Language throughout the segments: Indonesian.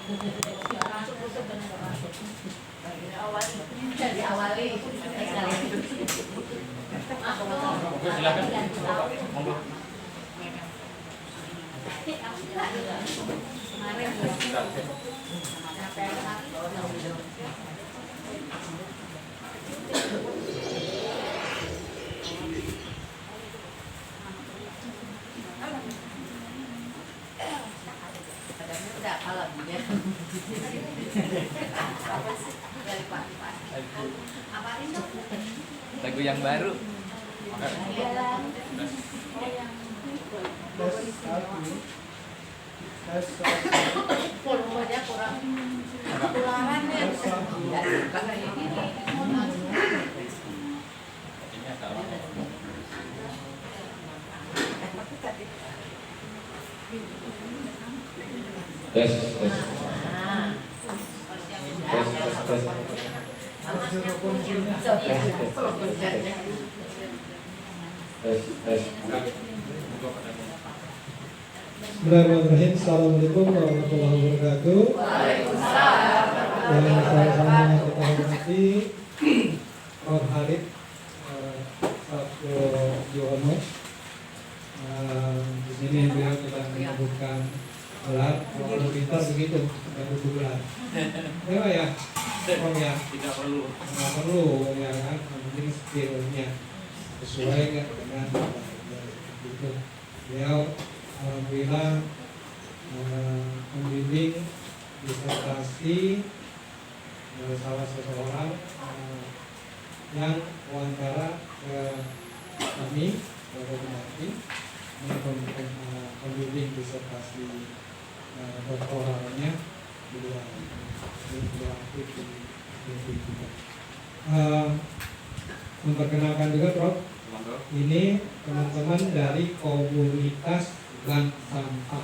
Diawali. Oke, silakan. Monggo. Udah kalau dia. Apalin dong. Lagu yang baru. Volumenya kurang kekurangan ya. Tes. Bismillahirrahmanirrahim. Assalamualaikum warahmatullahi wabarakatuh. Waalaikumsalam. Yang sama-sama kita hormati Prof. Harif Sabto Yono. Di sini beliau sedang menyebutkan gelar. Kalau pintar begitu, tidak butuh gelar. Ya, Prof ya. Tidak perlu. Nggak perlu ya kan, yang penting skillnya sesuai nggak dengan itu. Beliau alhamdulillah membimbing disertasi salah seseorang yang wawancara ke kami pembimbing disertasi doktoralnya beliau aktif di juga. Memperkenalkan juga Prof, ini teman-teman dari komunitas bank sampah.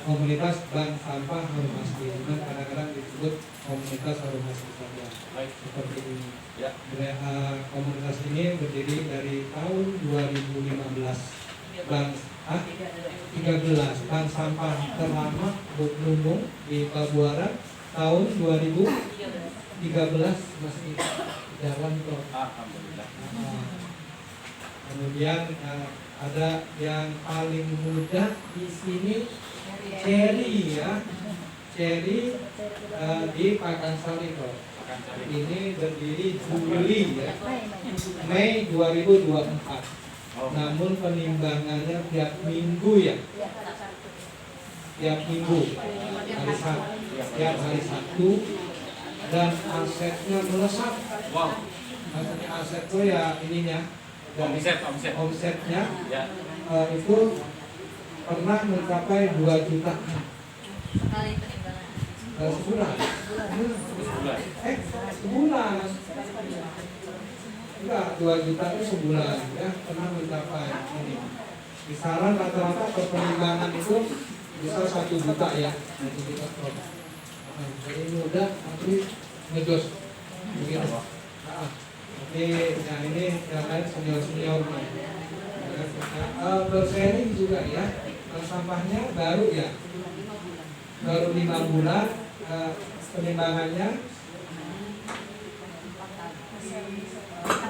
Komunitas bank sampah Harumasi, kadang-kadang disebut komunitas Harumasi saja. Seperti ini. Komunitas ini berdiri dari tahun 2015. Bank 13 bank sampah terlama Buknumung di Pabuaran tahun 2013 masih jalan Prof. Alhamdulillah. Kemudian ada yang paling muda di sini Cherry ya, Cherry di Pakansari Prof. Ini berdiri Juli ya, Mei 2024. Namun penimbangannya tiap minggu ya, tiap minggu tiap hari Sabtu, dan asetnya melesat. Wow. Maksudnya aset itu ya ininya dari omsetnya Ya. Itu pernah mencapai 2 juta Sekali penimbangan. sebulan. Sebulan. Enggak, 2 juta itu sebulan ya, pernah mencapai ini. Kisaran rata-rata per penimbangan itu bisa 1 juta ya. Jadi muda tapi ngejos begitu. Ini yang lain senior berseri juga ya. Sampahnya baru ya, baru 5 bulan penimbangannya.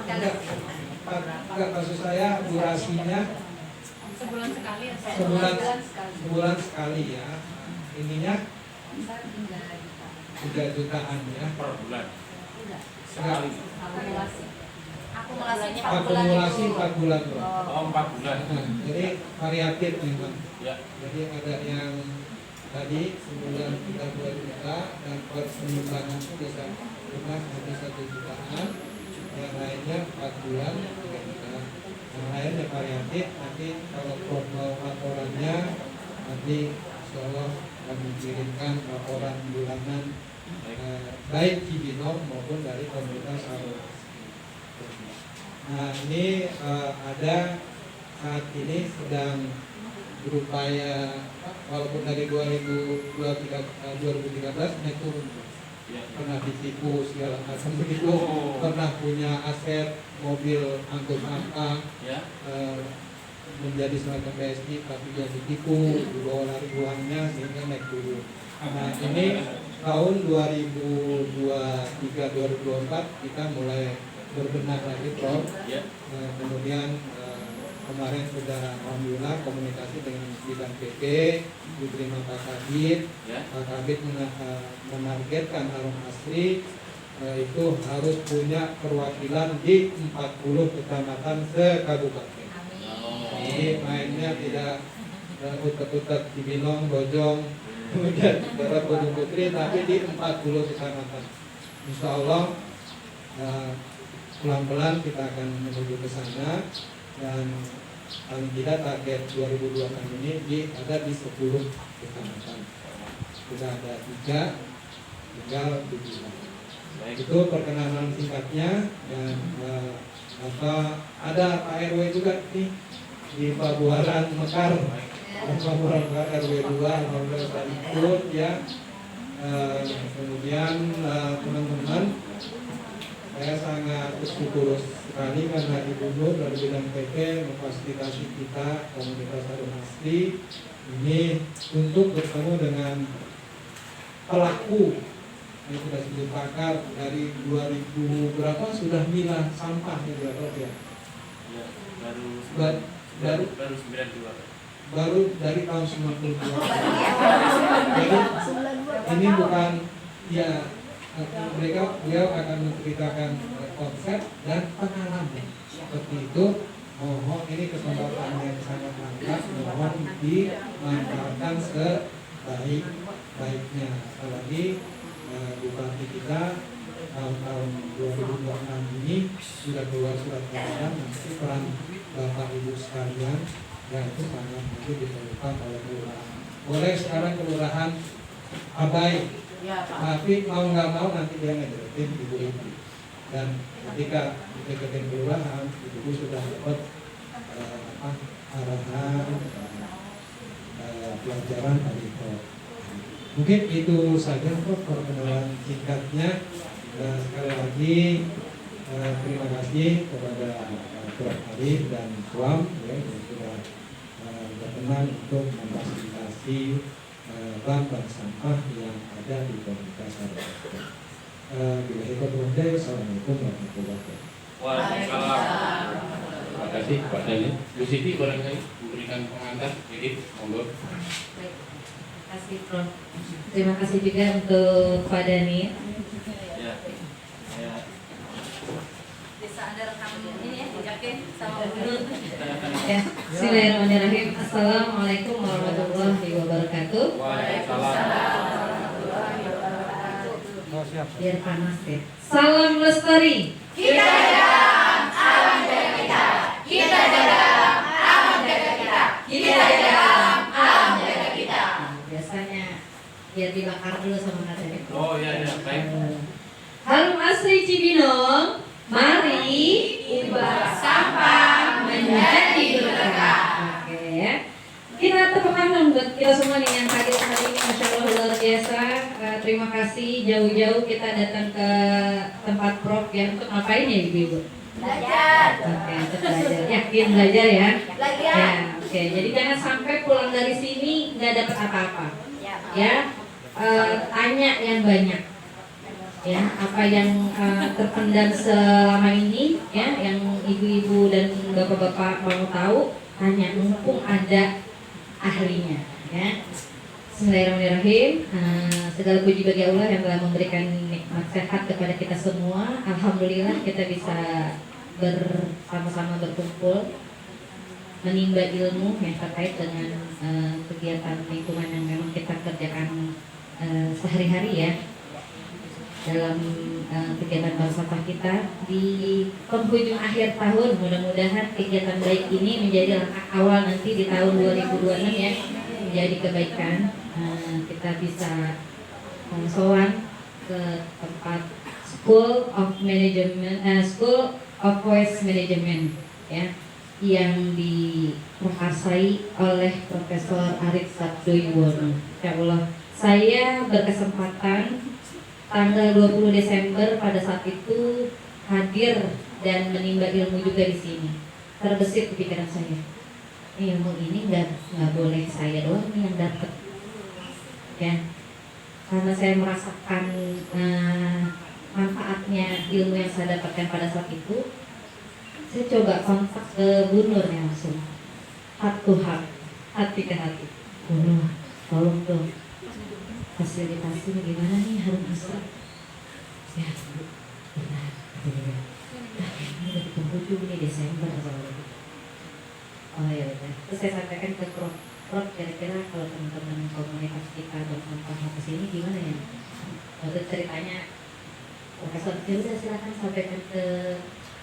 Enggak, maksud saya durasinya Sebulan sekali ya. sebulan sekali ya. Ininya 3 jutaan ya Per bulan. sekali. Akumulasi 4 bulan Bro. Oh, 4 bulan. Jadi variatif memang. Ya. Jadi ada yang tadi sebulan kita 2 juta dan per penimbangan itu bisa cuma sampai 1 jutaan. Yang lainnya 4 bulan 3 juta. Yang lainnya variatif. Nanti kalau mau laporannya nanti insya Allah akan mengirimkan laporan bulanan baik Cibinong maupun dari komunitas Harus. Nah ini ada saat ini sedang berupaya walaupun dari 2013 naik turun, pernah ditipu segala macam begitu, pernah punya aset mobil angkut sampah menjadi semacam BSI tapi dia ditipu, dibawa lari uangnya sehingga naik turun. Nah, ini tahun 2023-2024 kita mulai berbenah lagi, Prof. Ya. Kemudian kemarin sudah alhamdulillah komunikasi dengan bidang PP, diterima Pak Kabit. Ya. Pak Kabit menargetkan Harum Asri itu harus punya perwakilan di 40 kecamatan se-kabupaten. Jadi mainnya tidak utek-utek Cibinong, Bojong, kemudian daerah Gunung Putri, tapi di 40 kecamatan. Insya Allah pelan-pelan kita akan menuju ke sana, dan paling tidak target 2026 ini ada di 10 kecamatan. Sudah ada 3, tinggal 7. Itu perkenalan singkatnya, dan ada Pak RW juga nih di Pabuaran Mekar. Pabuaran Mekar RW 2 alhamdulillah ikut ya. Kemudian teman-teman, saya sangat bersyukur sekali karena Ibu Nur dari bidang PP memfasilitasi kita komunitas Harum Asri ini untuk bertemu dengan pelaku yang sudah disebut pakar dari 2000 berapa sudah milah sampah ya berapa ya? Ya, Baru 92. baru dari tahun 92. Jadi ini bukan ya, beliau akan menceritakan konsep dan pengalaman seperti itu. Mohon ini kesempatan yang sangat langka, mohon dimanfaatkan sebaik-baiknya. Apalagi Bupati kita tahun 2026 ini sudah keluar surat edaran, nanti peran Bapak Ibu sekalian dan itu sangat mungkin diperlukan oleh kelurahan. Boleh sekarang kelurahan abai, tapi mau nggak mau nanti dia ngedeketin ibu-ibu. Dan ketika deketin kelurahan, ibu sudah dapat arahan pelajaran dari Prof. Mungkin itu saja Prof perkenalan singkatnya. Sekali lagi terima kasih kepada Prof Arif dan Suam ya, yang sudah berkenan untuk memfasilitasi bank sampah yang ada di komunitas Harum Asri. Bila ikut berhenti, Assalamualaikum warahmatullahi wabarakatuh. Waalaikumsalam. Terima kasih Pak Dani. Bu Siti barangkali memberikan pengantar, edit, monggo. Baik. Terima kasih Prof. Terima kasih juga untuk Pak Dani. Ya. Ya. Bisa Anda rekam ini ya, dijakin sama Bu Nur. Ya. Bismillahirrahmanirrahim. Assalamualaikum warahmatullahi wabarakatuh. Waalaikumsalam. Biar panas ya. Salam lestari. Kita dalam alam jaga kita. Kita dalam alam jaga kita. Kita dalam alam jaga kita. Biasanya biar dibakar dulu sama katanya. Oh iya iya, baik. Harum Asri Cibinong, mari Ubah sampah menjadi berkah. Oke ya. Kita tepuk tangan buat kita semua nih yang hadir hari ini, Masya Allah luar biasa. Terima kasih jauh-jauh kita datang ke tempat Prof ya, untuk ngapain ya ibu-ibu? Belajar. Oke, untuk belajar. Yakin belajar ya? Belajar. Ya, oke. Jadi jangan sampai pulang dari sini nggak dapat apa-apa. Ya, tanya yang banyak. Ya, apa yang terpendam selama ini, ya, yang ibu-ibu dan bapak-bapak mau tahu, tanya mumpung ada ahlinya. Ya. Bismillahirrahmanirrahim. Segala puji bagi Allah yang telah memberikan nikmat sehat kepada kita semua. Alhamdulillah kita bisa bersama-sama berkumpul menimba ilmu yang terkait dengan kegiatan lingkungan yang memang kita kerjakan sehari-hari ya dalam kegiatan bank sampah kita di penghujung akhir tahun. Mudah-mudahan kegiatan baik ini menjadi langkah awal nanti di tahun 2026 ya, menjadi kebaikan. Kita bisa sowan ke tempat School of Waste Management ya, yang diprakarsai oleh Profesor Arif Sabdoyuwono. Insyaallah saya berkesempatan tanggal 20 Desember pada saat itu hadir dan menimba ilmu juga di sini. Terbesit di pikiran saya, ilmu ini nggak boleh saya doang nih yang dapat, ya. karena saya merasakan manfaatnya ilmu yang saya dapatkan pada saat itu, saya coba kontak ke Bu Nur ya langsung, heart to heart, hati ke hati. Bu Nur, tolong dong fasilitasinya gimana nih Harum Asri? Ya Bu, benar. Ini udah di penghujung nih Desember soalnya. Oh ya udah. Terus saya sampaikan ke Prof, kira-kira kalau teman-teman komunitas kita berkontak mau kesini gimana ya? Lalu ceritanya Profesor, ya udah silakan sampaikan ke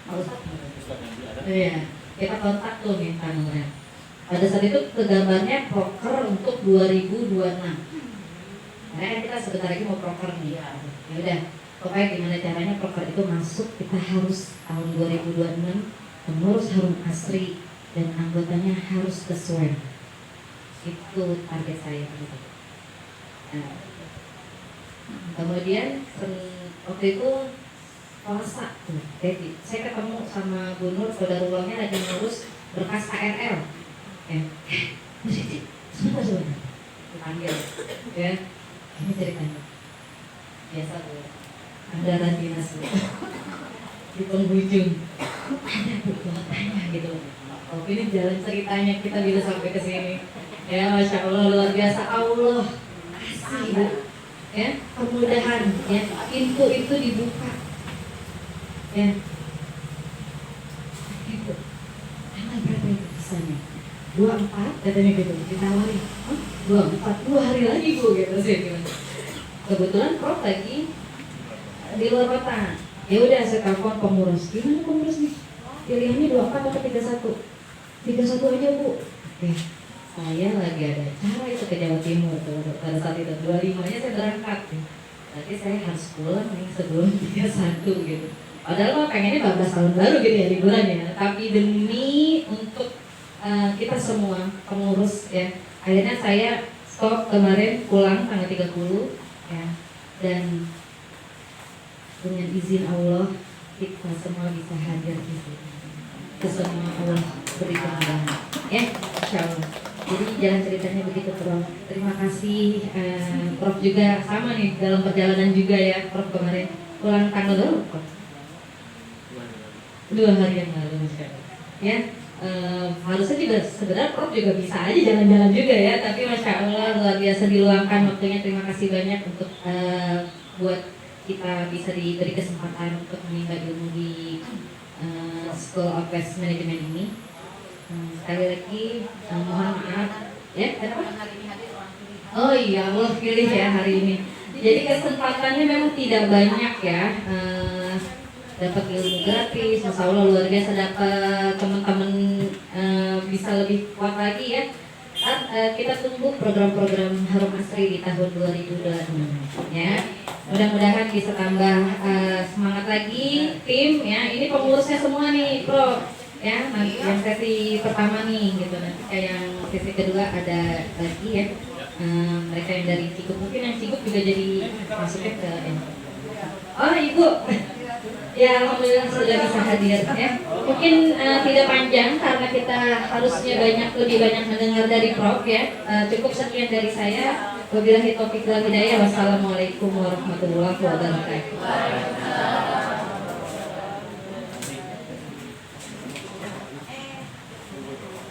Pak Ustadz. Iya, kita kontak tuh minta nomornya. Pada saat itu kegambarnya proker untuk 2026. Karena kan kita sebentar lagi mau proker nih. Ya udah, pokoknya gimana caranya proker itu masuk, kita harus tahun 2026 pengurus Harum Asri dan anggotanya harus sesuai. Itu target saya. Nah, kemudian waktu itu puasa tuh, jadi saya ketemu sama Bu Nur, saudarulahnya lagi ngurus berkas KRL. Sebentar, dipanggil, ya, ini ceritanya. Biasa Bu, anggaran dinas Bu, di penghujung, ada Bu, tanya gitu. Oh, ini jalan ceritanya kita bisa sampai ke sini. Ya, Masya Allah, luar biasa. Allah kasih Bu, ya, kemudahan, ya, pintu itu dibuka, ya. Ibu, tanggal berapa itu kisahnya? 24 katanya gitu, ditawarin. 24, 2 hari lagi Bu, gitu saya bilang. Kebetulan Prof lagi di luar kota. Ya udah saya telepon pengurus. Gimana pengurus nih? Pilihannya 24 atau 31? 31 aja Bu. Oke. Saya lagi ada acara itu ke Jawa Timur tuh, pada saat itu 25-nya saya berangkat. Berarti saya harus pulang nih sebelum 31 gitu. Padahal mah pengennya 12 tahun baru gitu ya liburan ya. Tapi demi untuk kita semua pengurus ya, akhirnya saya stop kemarin, pulang tanggal 30 ya, dan dengan izin Allah kita semua bisa hadir di sini. Ke semua Allah beri kemudahan ya, insya Allah. Jadi jalan ceritanya begitu Prof. Terima kasih Prof juga sama nih dalam perjalanan juga ya Prof, kemarin pulang tanggal berapa Prof? 2 hari yang lalu ya. Harusnya juga sebenarnya Prof juga bisa aja jalan-jalan juga ya, tapi Masya Allah luar biasa diluangkan waktunya. Terima kasih banyak untuk buat kita bisa diberi kesempatan untuk menimba ilmu di School of Waste Management ini. Sekali lagi mohon maaf ya, kenapa? Oh iya, Allah pilih ya hari ini. Jadi kesempatannya memang tidak banyak ya. Dapat ilmu gratis, Masya Allah luar biasa. Dapat teman-teman bisa lebih kuat lagi ya. Kita tunggu program-program Harum Asri di tahun 2026 ya. Mudah-mudahan bisa tambah semangat lagi tim ya. Ini pengurusnya semua nih Prof ya. Nanti yang sesi pertama nih gitu, nanti yang sesi kedua ada lagi ya. Mereka yang dari Cigup, mungkin yang Cigup juga jadi masuknya ke oh Ibu. Ya, alhamdulillah sudah bisa hadir ya. Mungkin tidak panjang karena kita harusnya lebih banyak mendengar dari Prof ya. Cukup sekian dari saya. Wabillahi taufiq wal hidayah. Wassalamualaikum warahmatullahi wabarakatuh.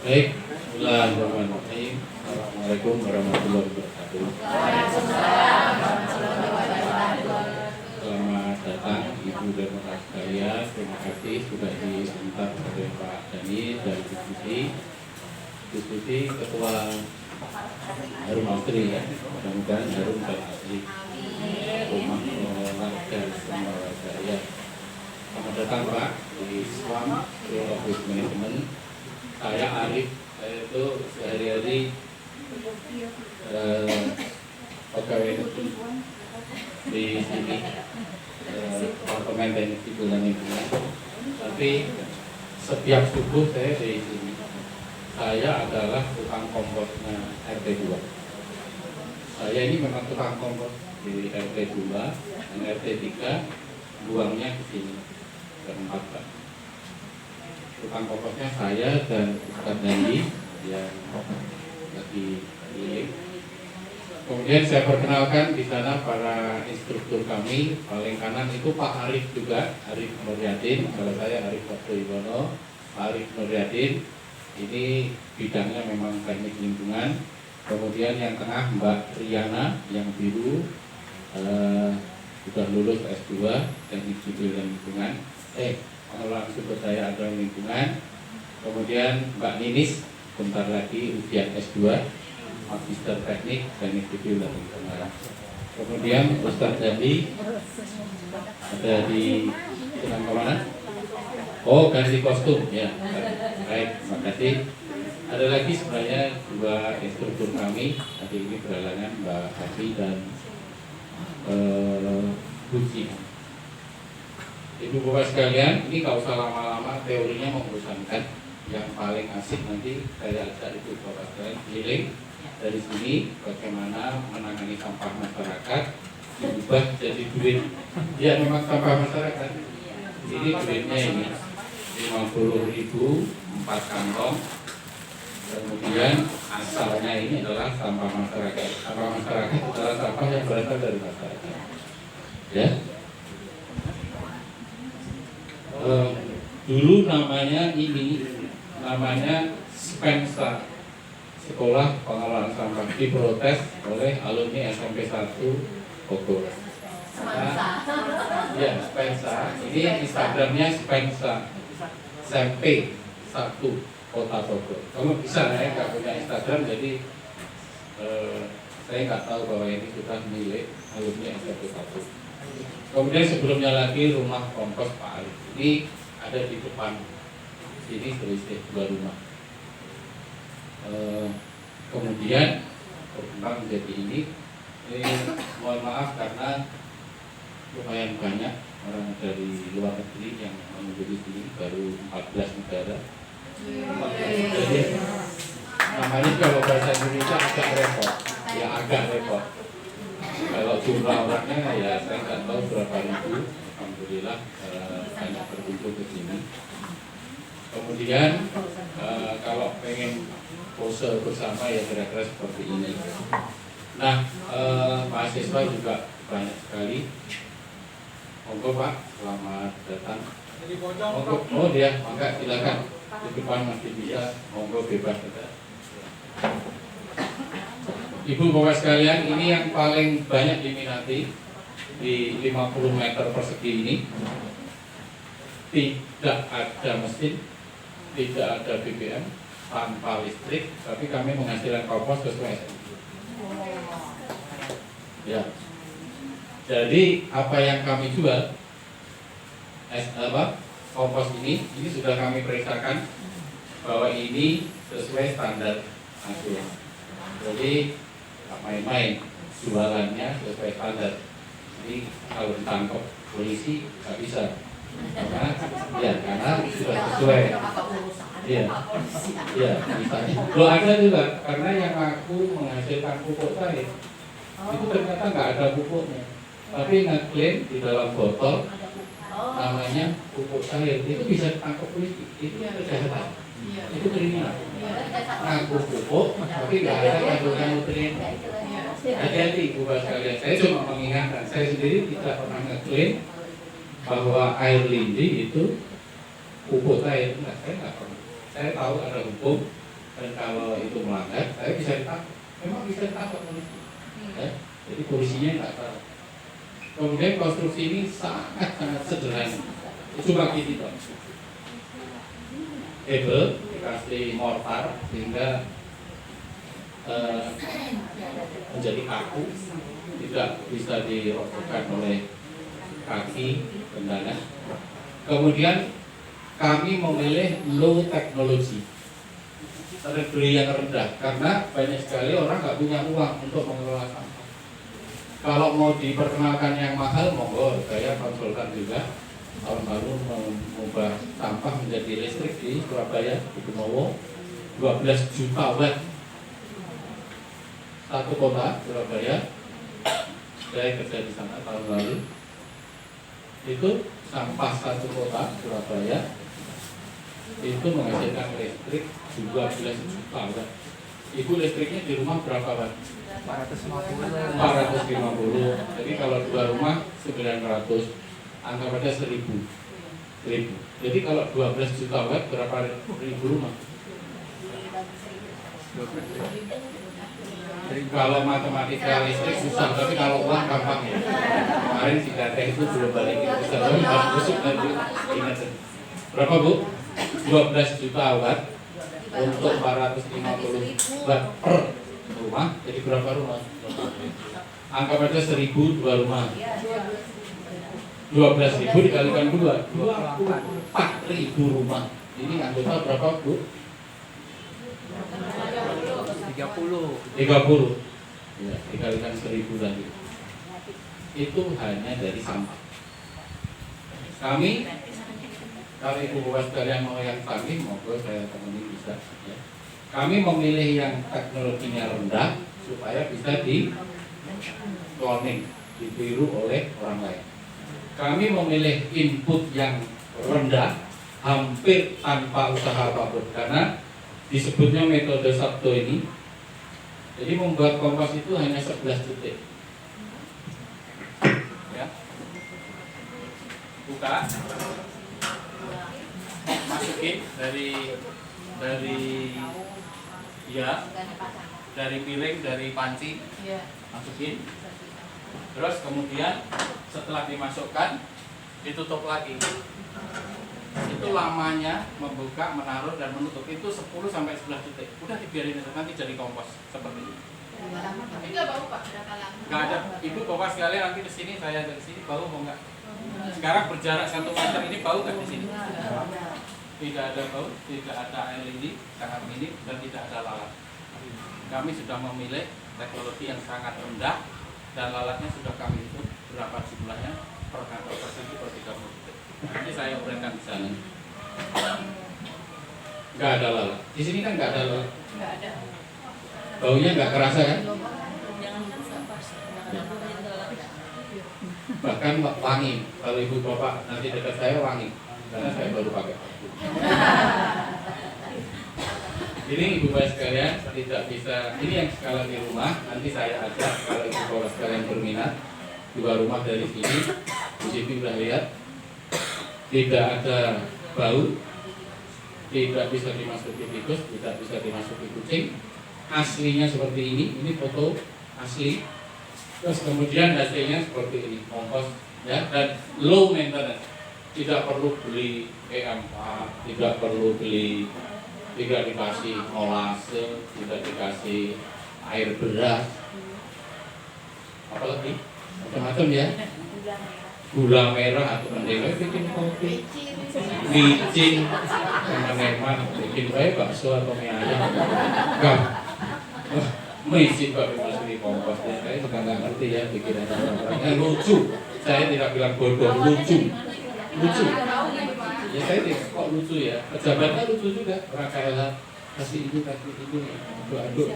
Baik, bismillahirrahmanirrahim. Assalamualaikum warahmatullahi wabarakatuh. Selamat datang Ibu dan Bapak sekalian. Terima kasih sudah diantar oleh Pak Dhani dan diskusi Ketua Harum Asri ya. Mudah-mudahan harum dan asri rumah warga semua warga ya. Selamat datang Pak di SWAM School of Waste Management. Saya Arif, saya itu sehari-hari pegawai di sini, Departemen Teknik Sipil dan Lingkungan. Tapi setiap subuh saya di sini. Saya adalah tukang komposnya RT 2. Saya ini memang tukang kompos di RT 2 dan RT 3, buangnya ke sini, ke 4 Pak. Tukang komposnya saya dan Ustadz Dhani yang lagi keliling. Kemudian saya perkenalkan di sana para instruktur kami. Paling kanan itu Pak Arif juga, Arif Nuryadin. Kalau saya Arif Waktuibono, Pak Arif Nuryadin. Ini bidangnya memang teknik lingkungan. Kemudian yang tengah Mbak Riana yang biru, sudah lulus S2 teknik sipil dan lingkungan. Pengelolaan sumber daya dan lingkungan. Kemudian Mbak Ninis bentar lagi ujian S2. Magister Teknik Teknik Sipil dan Lingkungan. Kemudian Ustadz Dandi ada di sedang kemana? Oh, ganti kostum ya. Baik, terima kasih. Ada lagi sebenarnya dua instruktur kami. Tadi ini berhalangan Mbak Hati dan Buci. Ibu bapak sekalian, ini nggak usah lama-lama, teorinya membosankan. Yang paling asik nanti saya ajak ibu bapak sekalian keliling dari sini bagaimana menangani sampah masyarakat diubah jadi duit. Ya memang sampah masyarakat. Ini duitnya ini 50.000 4 kantong. Kemudian asalnya ini adalah sampah masyarakat. Sampah masyarakat adalah sampah yang berasal dari masyarakat. Ya. Dulu namanya Spensa, Sekolah Pengelolaan Sampah, diprotes oleh alumni SMP 1 Bogor. Ya, Spensa. Ini Instagramnya Spensa SMP 1 Kota Bogor. Kamu bisa ya, nggak punya Instagram, jadi saya nggak tahu bahwa ini sudah milik alumni SMP 1. Kemudian sebelumnya lagi rumah kompos Pak Arif. Ini ada di depan sini, terisi 2 rumah. Kemudian berkembang menjadi ini. Mohon maaf karena lumayan banyak orang dari luar negeri yang mengunjungi sini, baru 14 negara. Jadi namanya kalau bahasa Indonesia agak repot, ya agak repot. Kalau jumlah orangnya ya saya nggak tahu berapa ribu. Alhamdulillah banyak berkunjung ke sini. Kemudian kalau pengen pose bersama ya kira-kira seperti ini. Nah, mahasiswa juga banyak sekali. Monggo Pak, selamat datang. Monggo, oh dia, mangga silakan. Di depan masih bisa, monggo bebas saja. Ibu bapak sekalian, ini yang paling banyak diminati di 50 meter persegi ini. Tidak ada mesin, tidak ada BBM, tanpa listrik, tapi kami menghasilkan kompos sesuai SNI. Ya. Jadi apa yang kami jual, kompos ini sudah kami periksakan bahwa ini sesuai standar nasional. Jadi tak main-main, jualannya sesuai standar. Jadi kalau ditangkap polisi nggak bisa. Karena sudah sesuai. Iya, misalnya. Lo ada juga karena yang aku menghasilkan pupuk saya itu ternyata nggak ada pupuknya, tapi ngeklaim di dalam botol namanya pupuk cair. Itu bisa ditangkap polisi. Itu kejahatan. Itu kriminal. Ngaku pupuk tapi nggak ada kandungan nutrien. Hati-hati Bapak sekalian. Saya cuma mengingatkan, saya sendiri tidak pernah ngeklaim bahwa air lindi itu pupuk cair. Enggak, saya nggak pernah. Saya tahu ada hukum dan kalau itu melanggar, saya bisa ditangkap. Memang bisa ditangkap polisi. Ya, jadi polisinya nggak tahu. Kemudian konstruksi ini sangat sederhana. Cuma gini Pak. Hebel dikasih mortar sehingga menjadi kaku, tidak bisa dirobohkan oleh kaki kendana. Kemudian kami memilih low technology, teknologi yang rendah, karena banyak sekali orang nggak punya uang untuk mengelola sampah. Kalau mau diperkenalkan yang mahal, monggo, saya konsultan juga. Tahun lalu mengubah sampah menjadi listrik di Surabaya, di Benowo, 12 juta watt. Satu kota Surabaya, saya kerja di sana tahun lalu. Itu sampah satu kota Surabaya itu menghasilkan listrik 12 juta watt. Ibu listriknya di rumah berapa watt? 450. 450. Jadi kalau 2 rumah 900, anggap aja 1000. Jadi kalau 12 juta watt berapa ribu rumah? Kalau matematika listrik susah, tapi kalau uang gampang ya. Kemarin si Teteh itu belum balik itu bisa, tapi harus busuk nanti ingat. Berapa Bu? 12 juta watt untuk 450 watt per rumah, jadi berapa rumah? Anggap aja 1000 2 rumah. 12.000 dikalikan 2, 24.000 rumah. Ini anggota berapa Bu? 30. 30. Ya, dikalikan 1000 lagi. Itu hanya dari sampah. Kami, kalau Ibu Bapak sekalian mau yang canggih, monggo saya temani bisa. Ya. Kami memilih yang teknologinya rendah supaya bisa di cloning, ditiru oleh orang lain. Kami memilih input yang rendah, hampir tanpa usaha apapun, karena disebutnya metode Sabdo ini. Jadi membuat kompas itu hanya 11 detik. Ya. Buka, masukin dari piring, dari panci, masukin. Terus kemudian setelah dimasukkan ditutup lagi. Itu lamanya membuka, menaruh dan menutup itu 10 sampai 11 detik. Udah dibiarin nanti jadi kompos seperti ini. Tapi nggak bau Pak, berapa lama? Nggak ada. Ibu bapak sekalian nanti ke sini, saya dari sini bau mau nggak? Sekarang berjarak 1 meter ini bau nggak di sini? Tidak ada bau, tidak ada LED, sangat minim dan tidak ada lalat. Kami sudah memilih teknologi yang sangat rendah dan lalatnya sudah kami hitung berapa jumlahnya per kantor persegi per 30 detik. Nanti saya uraikan di sana. Nggak ada lalat. Di sini kan nggak ada lalat. Nggak ada. Baunya nggak kerasa kan? Jangankan sampah, Bahkan wangi. Kalau ibu bapak nanti dekat saya wangi, karena saya baru pakai. Ini ibu bapak sekalian tidak bisa. Ini yang skala di rumah. Nanti saya ajak kalau ibu bapak sekalian berminat 2 rumah dari sini. Di situ sudah lihat. Tidak ada bau, tidak bisa dimasuki tikus, tidak bisa dimasuki kucing. Aslinya seperti ini foto asli. Terus kemudian hasilnya seperti ini, kompos ya, dan low maintenance. Tidak perlu beli EM4, tidak perlu beli, tidak dikasih molase, tidak dikasih air beras, apalagi macam-macam ya. Gula merah atau mendele bikin kopi, micin, teman-teman bikin baik bakso atau mie ayam, enggak, micin kok dimasuki kompos ya. Saya juga nggak ngerti ya bikin apa-apa. Lucu, saya tidak bilang bodoh, lucu. Ya saya tidak kok lucu ya. Pejabatnya lucu juga, orang kaya kasih itu aduk-aduk,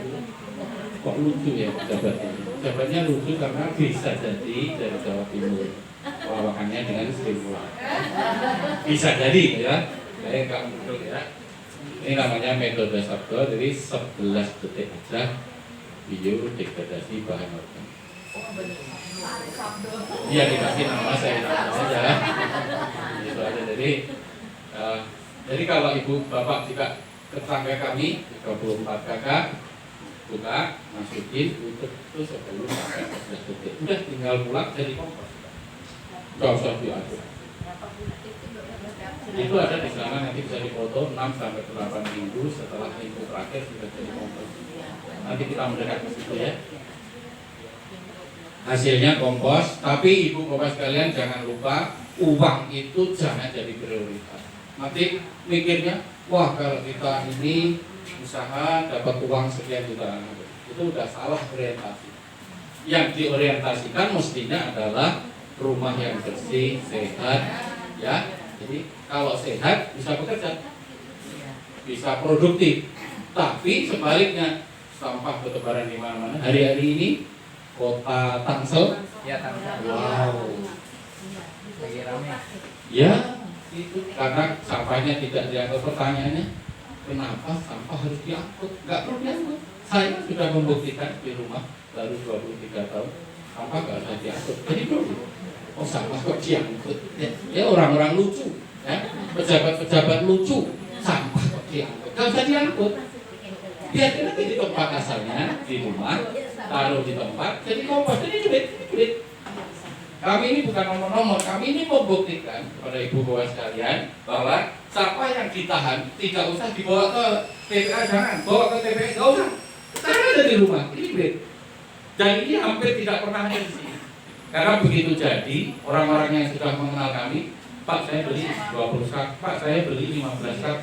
kok lucu ya pejabatnya. Pejabatnya lucu karena bisa jadi dari Jawa Timur. Lawakannya dengan stimulan bisa jadi ya, saya nggak betul ya. Ini namanya metode Sabdo, jadi 11 detik aja video degradasi bahan organik. Iya dikasih nama saya saja gitu aja. Jadi kalau ibu bapak juga tetangga kami 34 kakak, buka, masukin, tutup itu 10 sampai 11 detik. Udah tinggal pulang jadi kompos. Gak usah diatur. Itu ada di sana, nanti bisa difoto 6 sampai 8 minggu setelah minggu terakhir sudah jadi kompos. Nanti kita mendekat ke situ ya. Hasilnya kompos, tapi ibu bapak sekalian jangan lupa uang itu jangan jadi prioritas. Nanti mikirnya, wah kalau kita ini usaha dapat uang sekian juta, itu udah salah orientasi. Yang diorientasikan mestinya adalah rumah yang bersih, sehat, ya. Jadi kalau sehat bisa bekerja, bisa produktif. Tapi sebaliknya sampah bertebaran di mana-mana. Hari-hari ini kota Tangsel, Ya, Tangsel. wow, Lagi rame. ya itu karena sampahnya tidak diangkut. Pertanyaannya, kenapa sampah harus diangkut? Nggak perlu diangkut. Saya sudah membuktikan di rumah baru 23 tahun, sampah nggak usah diangkut. Jadi oh sampah kok diangkut? Ya orang-orang lucu, ya pejabat-pejabat lucu, sampah kok diangkut? Nggak usah diangkut. Biarkan nanti di tempat asalnya di rumah, taruh di tempat, jadi kompos, jadi duit. Kami ini bukan nomor-nomor, kami ini membuktikan kepada ibu bapak sekalian bahwa sampah yang ditahan tidak usah dibawa ke TPA, jangan bawa ke TPA, nggak usah. Taruh aja di rumah, ini duit. Dan ini hampir tidak pernah ada di sini. Karena begitu jadi, orang-orang yang sudah mengenal kami, Pak saya beli 20 sak, Pak saya beli 15 sak.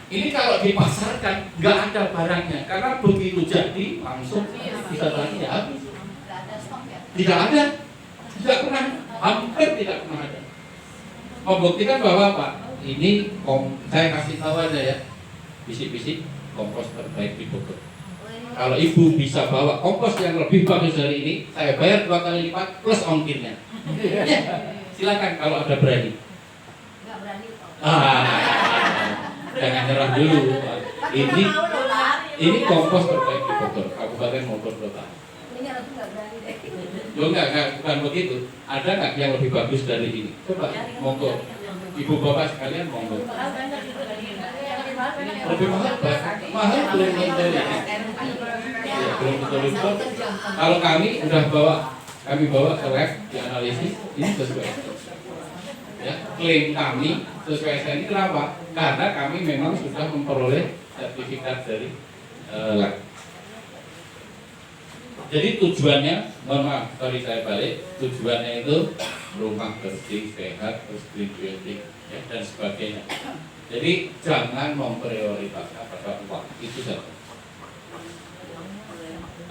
Ini kalau dipasarkan nggak ada barangnya, karena begitu jadi langsung bisa tadi ya habis. Tidak ada, tidak pernah, hampir tidak pernah ada. Membuktikan bahwa Pak, ini saya kasih tahu aja ya, bisik-bisik kompos terbaik di Bogor. Kalau ibu bisa bawa kompos yang lebih bagus dari ini, saya bayar 2 kali lipat plus ongkirnya. Ya, silakan kalau ada berani. Nggak berani kok. Jangan nyerah dulu. Ini kompos terbaik di Bogor, Kabupaten maupun Kota. Ini aku nggak berani deh. Loh enggak, bukan begitu. Ada nggak yang lebih bagus dari ini? Coba, monggo. Ibu bapak sekalian monggo. Lebih mahal, mahal belum tentu ya. Ya, belum betul-betul. Kalau kami udah kami bawa ke lab dianalisis, ini sesuai. Ya, klaim kami sesuai SNI. Kenapa? Karena kami memang sudah memperoleh sertifikat dari lab. Jadi tujuannya, mohon maaf, sorry saya balik, tujuannya itu rumah bersih, sehat, terus green building, ya, dan sebagainya. Jadi jangan memprioritaskan pada uang, itu saja.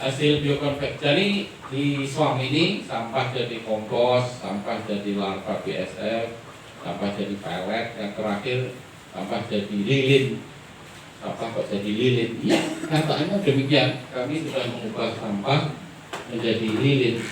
Hasil biokonvek, jadi di SWAM ini sampah jadi kompos, sampah jadi larva BSF, sampah jadi pelet, yang terakhir sampah jadi lilin. Sampah kok jadi lilin? Iya, nyatanya demikian. Kami sudah mengubah sampah menjadi lilin.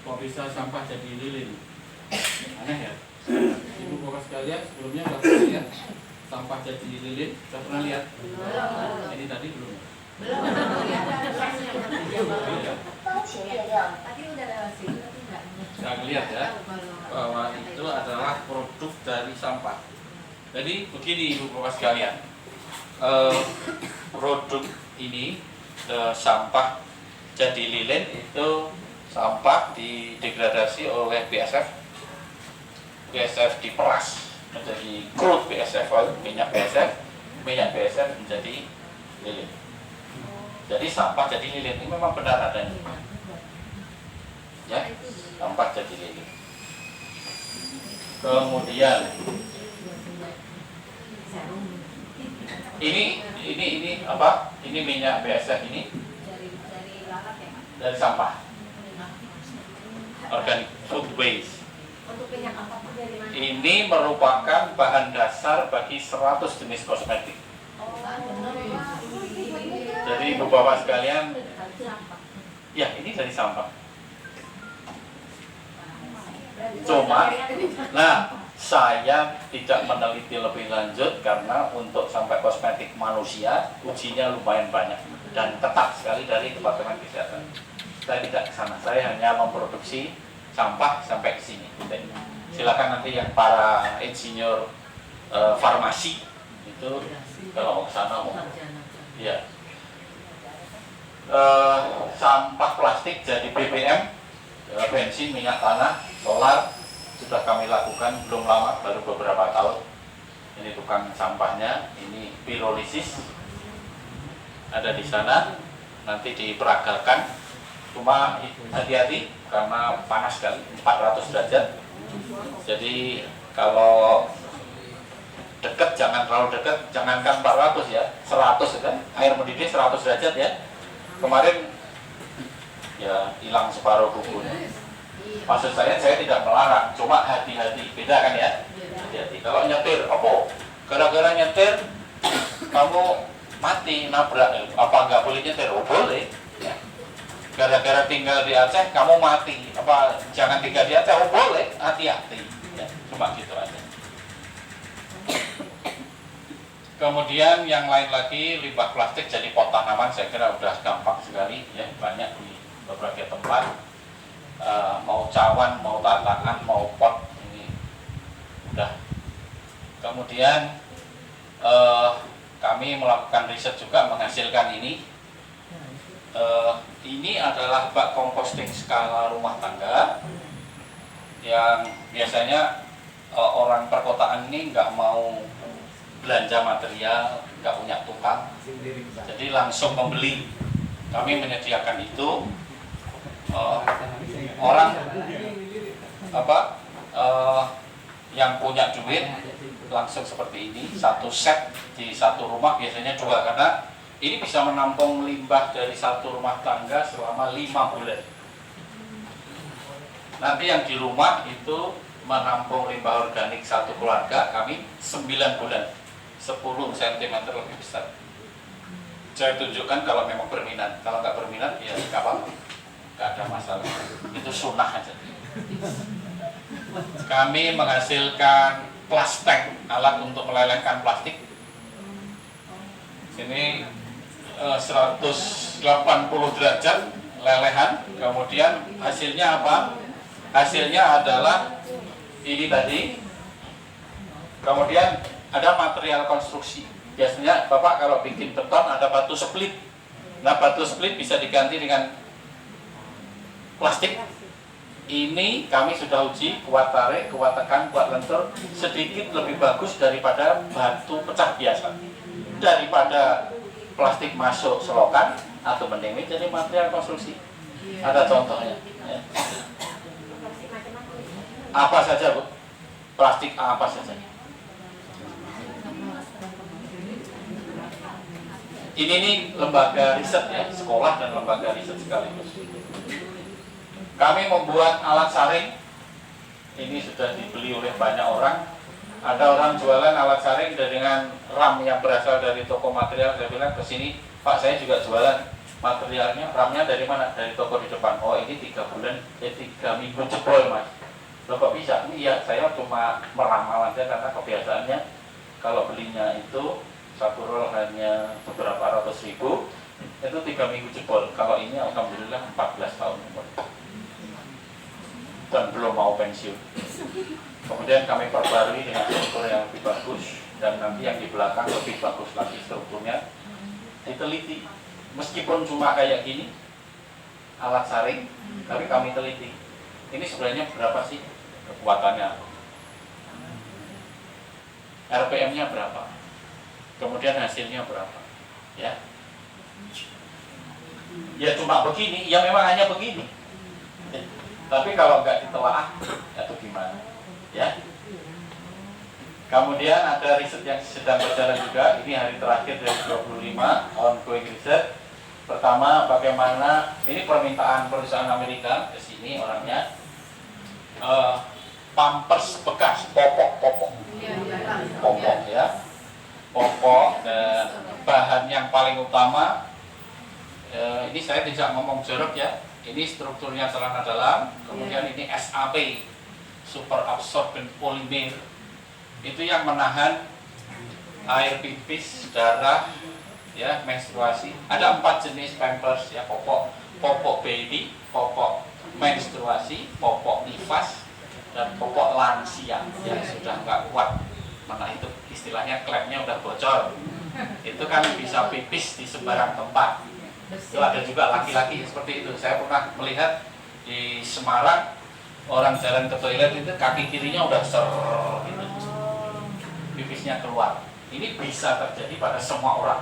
Kok bisa sampah jadi lilin? Aneh ya? Ibu bapak sekalian sebelumnya nggak pernah lihat sampah jadi lilin, sudah pernah lihat? Ini tadi belum. Tadi udah lewat sini tapi nggak. Nggak ngeliat ya, bahwa itu adalah produk dari sampah. Jadi begini ibu bapak sekalian, produk ini sampah jadi lilin itu sampah didegradasi oleh BASF diperas menjadi crude BASF oil, minyak BASF menjadi lilin. Jadi sampah jadi lilin ini memang benar adanya. Ya, sampah jadi lilin. Kemudian ini apa? Ini minyak BASF ini dari sampah. Organic food waste. Untuk minyak apa pun dari mana? Ini merupakan bahan dasar bagi 100 jenis kosmetik. Jadi ibu bapak sekalian, ya ini dari sampah. Cuma, nah saya tidak meneliti lebih lanjut karena untuk sampai kosmetik manusia ujinya lumayan banyak dan ketat sekali dari Departemen Kesehatan. Saya tidak ke sana, saya hanya memproduksi sampah sampai ke sini. Silakan nanti yang para insinyur farmasi itu kalau mau ke sana mau. Ya. Sampah plastik jadi BBM, bensin, minyak tanah, solar sudah kami lakukan belum lama, baru beberapa tahun. Ini tukang sampahnya, ini pirolisis ada di sana, nanti diperagakan. Cuma hati-hati karena panas sekali, 400 derajat. Jadi kalau dekat jangan terlalu dekat, jangankan 400 ya, 100 kan, air mendidih 100 derajat ya. Kemarin ya hilang separuh kebun. Maksud saya tidak melarang, cuma hati-hati, beda kan ya. Hati-hati. Kalau nyetir, gara-gara nyetir kamu mati, nabrak, apa nggak boleh nyetir? Oh boleh. Ya. Gara-gara tinggal di Aceh kamu mati, apa jangan tinggal di Aceh? Oh boleh, hati-hati. Ya, cuma gitu aja. Kemudian yang lain lagi, limbah plastik jadi pot tanaman, saya kira udah gampang sekali ya, banyak di berbagai tempat. Mau cawan, mau tatakan, mau pot, ini udah. Kemudian kami melakukan riset juga menghasilkan ini. Ini adalah bak composting skala rumah tangga yang biasanya orang perkotaan ini nggak mau belanja material, nggak punya tukang, jadi langsung membeli. Kami menyediakan itu. Orang yang punya duit langsung seperti ini, satu set di satu rumah, biasanya 2, karena ini bisa menampung limbah dari satu rumah tangga selama 5 bulan. Nanti yang di rumah itu menampung limbah organik satu keluarga kami 9 bulan, 10 cm lebih besar. Saya tunjukkan kalau memang berminat. Kalau nggak berminat ya nggak apa-apa, nggak ada masalah. Itu sunnah aja. Kami menghasilkan plastek, alat untuk melelehkan plastik. Sini 180 derajat lelehan. Kemudian hasilnya apa? Hasilnya adalah ini tadi. Kemudian ada material konstruksi. Biasanya Bapak kalau bikin beton ada batu split. Nah, batu split bisa diganti dengan plastik. Ini kami sudah uji, kuat tarik, kuat tekan, kuat lentur, sedikit lebih bagus daripada batu pecah biasa. Daripada plastik masuk selokan atau mending jadi material konstruksi. Ada contohnya. Ya. Apa saja, Bu? Plastik apa saja? Ini lembaga riset ya, sekolah dan lembaga riset sekaligus. Kami membuat alat saring. Ini sudah dibeli oleh banyak orang. Ada orang jualan alat saring dengan ram yang berasal dari toko material. Saya bilang ke sini, Pak, saya juga jualan materialnya. Ramnya dari mana? Dari toko di depan. Oh, ini 3 minggu jebol, Mas. Loh, kok bisa? Iya, saya cuma meramal aja karena kebiasaannya kalau belinya itu satu roll hanya beberapa ratus ribu, itu 3 minggu jebol. Kalau ini alhamdulillah 14 tahun umur dan belum mau pensiun. Kemudian kami perbarui dengan struktur yang lebih bagus, dan nanti yang di belakang lebih bagus lagi strukturnya. Diteliti, meskipun cuma kayak gini alat saring, tapi kami teliti ini sebenarnya berapa sih kekuatannya, RPM-nya berapa, kemudian hasilnya berapa, ya cuma begini, ya memang hanya begini. Tapi kalau nggak ditelaah, itu gimana? Ya. Kemudian ada riset yang sedang berjalan juga. Ini hari terakhir dari 25 ongoing riset. Pertama, bagaimana ini permintaan perusahaan Amerika ke sini orangnya. Pampers bekas, popok ya, popok, dan bahan yang paling utama. Ini saya tidak ngomong jorok ya. Ini strukturnya celana dalam, kemudian ini SAP, super absorbent polymer, itu yang menahan air pipis, darah, ya, menstruasi. Ada 4 jenis pampers ya, popok baby, popok menstruasi, popok nifas, dan popok lansia yang sudah nggak kuat. Mana itu istilahnya klepnya udah bocor. Itu kan bisa pipis di sembarang tempat. Itu ada juga laki-laki seperti itu. Saya pernah melihat di Semarang, orang jalan ke toilet itu kaki kirinya udah ser gitu, pipisnya keluar. Ini bisa terjadi pada semua orang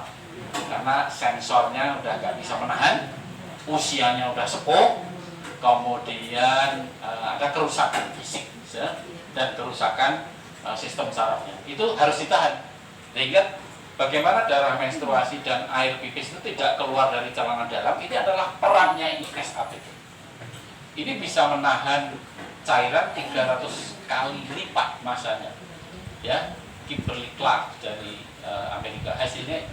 karena sensornya udah nggak bisa menahan, usianya udah sepuh, kemudian ada kerusakan fisik ya, dan kerusakan sistem sarafnya. Itu harus ditahan. Ingat, bagaimana darah menstruasi dan air pipis itu tidak keluar dari celana dalam. Ini adalah perannya ini SAP. Ini bisa menahan cairan 300 kali lipat masanya. Ya, Kimberly Clark dari Amerika. Hasilnya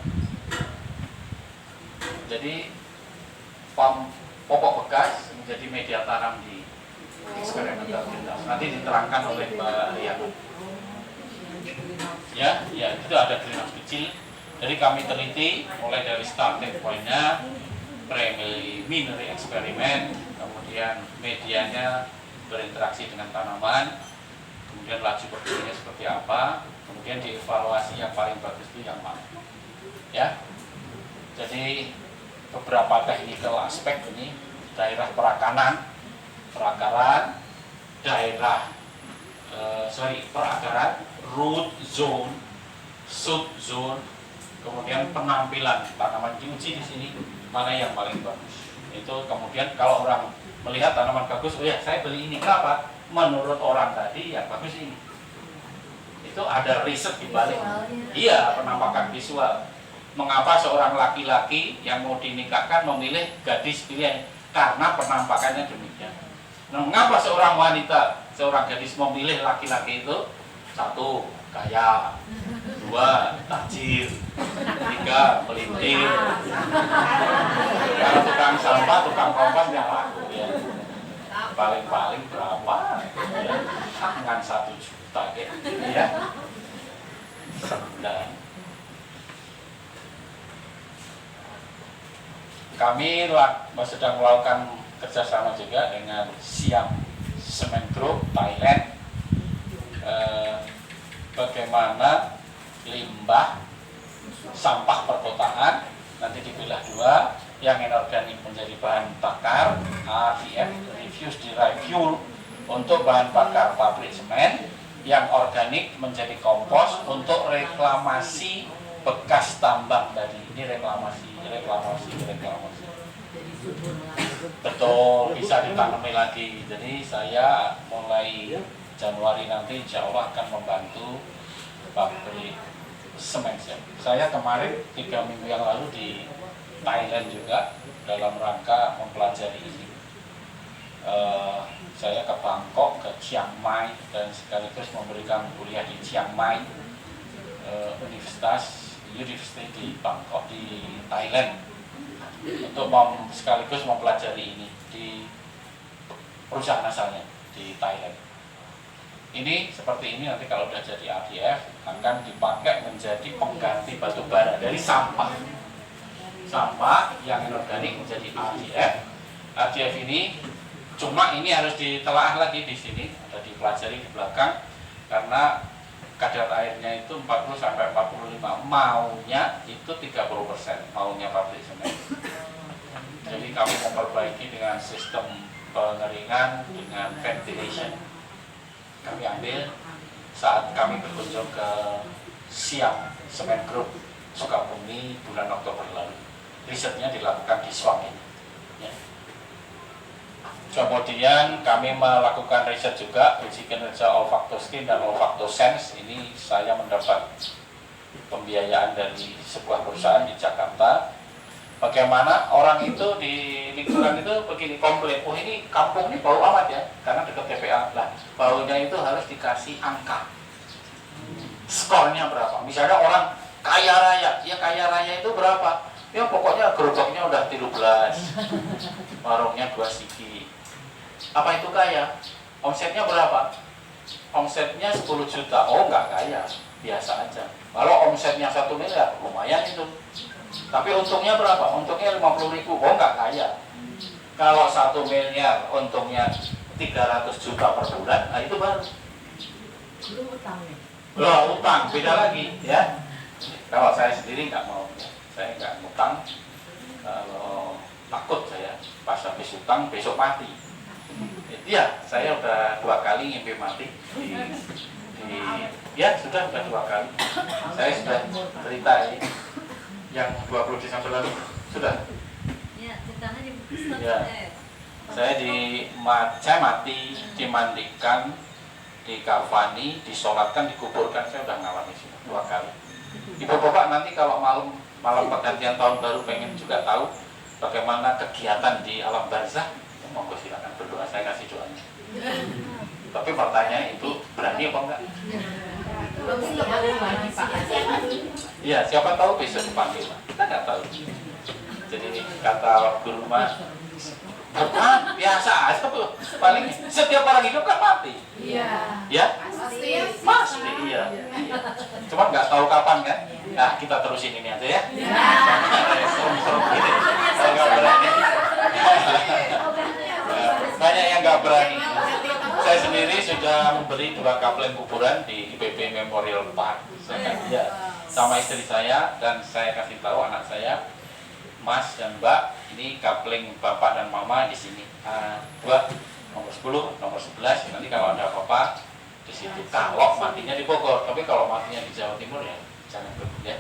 Jadi pokok bekas menjadi media tanam di eksperimental greenhouse. Nanti diterangkan oleh Mbak Riana. Ya, itu ada greenhouse kecil. Jadi kami teliti mulai dari starting point-nya, preliminary eksperimen, kemudian medianya berinteraksi dengan tanaman, kemudian laju berdirinya seperti apa, kemudian dievaluasi yang paling bagus itu yang mana. Ya, jadi beberapa technical aspek ini, daerah perakaran, daerah perakaran, root zone, shoot zone, kemudian penampilan tanaman diuji di sini mana yang paling bagus. Itu kemudian kalau orang melihat tanaman bagus, oh ya saya beli ini, kenapa? Menurut orang tadi yang bagus ini. Itu ada riset di balik. Iya, penampakan visual. Mengapa seorang laki-laki yang mau dinikahkan memilih gadis pilihan? Karena penampakannya demikian. Nah, mengapa seorang wanita, seorang gadis memilih laki-laki itu? 1, kaya. 2, tajir. 3, pelintir. Kalau tukang sampah, tukang kompas nggak laku ya. Paling-paling berapa? Ya, dengan 1 juta ya. Nah, kami sedang melakukan kerjasama juga dengan Siam Cement Group Thailand. Bagaimana limbah sampah perkotaan nanti dipilah 2, yang inorganik menjadi bahan bakar RDF refuse derived fuel untuk bahan bakar pabrik semen, yang organik menjadi kompos untuk reklamasi bekas tambang tadi. Ini reklamasi. Betul, bisa ditanami lagi. Jadi saya mulai Januari nanti insya Allah akan membantu pabrik semen. Saya kemarin 3 minggu yang lalu di Thailand juga dalam rangka mempelajari ini. Saya ke Bangkok, ke Chiang Mai, dan sekaligus memberikan kuliah di Chiang Mai, universitas di Bangkok di Thailand, untuk sekaligus mempelajari ini di perusahaan asalnya di Thailand. Ini seperti ini, nanti kalau sudah jadi RDF akan dipakai menjadi pengganti batu bara dari sampah yang inorganik menjadi RDF. RDF ini cuma ini harus ditelaah lagi di sini, ada dipelajari di belakang, karena kadar airnya itu 40-45, maunya itu 30%, maunya pabrik semen. Jadi kami memperbaiki dengan sistem pengeringan dengan ventilation. Kami ambil saat kami berkunjung ke Siam Cement Group Sukabumi bulan Oktober lalu. Risetnya dilakukan di Swang ini. Ya. Kemudian kami melakukan riset juga uji kinerja olfaktoskin dan olfaktosense. Ini saya mendapat pembiayaan dari sebuah perusahaan di Jakarta. Bagaimana orang itu di lingkungan itu begini komplain, oh ini kampung ini bau amat ya, karena dekat TPA. Lah, baunya itu harus dikasih angka. Skornya berapa? Misalnya orang kaya raya, ya kaya raya itu berapa? Ya pokoknya gerobaknya udah 13, warungnya 2 sigi. Apa itu kaya? Omsetnya berapa? Omsetnya 10 juta. Oh enggak kaya, biasa aja. Kalau omsetnya 1 miliar, lumayan itu. Tapi untungnya berapa? Untungnya 50.000. Oh enggak kaya. Kalau 1 miliar untungnya 300 juta per bulan, nah itu baru. Loh, utang beda lagi ya. Kalau saya sendiri nggak mau, ya. Saya nggak utang. Kalau takut saya pas habis utang besok mati. Iya, saya udah 2 kali ngimpi mati ya sudah 2 kali. Saya sudah cerita ini. Yang 20 Desember lalu sudah. Ya, ceritanya di Ya. Saya mati, dimandikan, dikafani, disolatkan, dikuburkan. Saya udah ngalami 2 kali. Ibu bapak nanti kalau malam pergantian tahun baru pengen juga tahu bagaimana kegiatan di alam barzah, monggo silakan berdoa, saya kasih doanya. Tapi pertanyaan itu berani apa enggak? belum lagi Pak. Iya, siapa tahu besok dipanggil. Kita nggak tahu. Jadi kata guru mah, bukan biasa aja tuh. Paling setiap orang hidup kan mati. Iya. Ya, Pasti. pasti iya. Cuma nggak tahu kapan kan. Nah, kita terusin ini aja ya. Serem-serem gini. Saya nggak berani. Banyak yang nggak berani. Saya sendiri sudah memberi 2 kapling kuburan di IPB Memorial Park. Ya, sama istri saya, dan saya kasih tahu anak saya, Mas dan Mbak, ini kapling Bapak dan Mama di sini. 2, nomor 10, nomor 11. Nanti kalau ada apa-apa di situ. Kalau matinya di Bogor, tapi kalau matinya di Jawa Timur ya jangan begitu ya.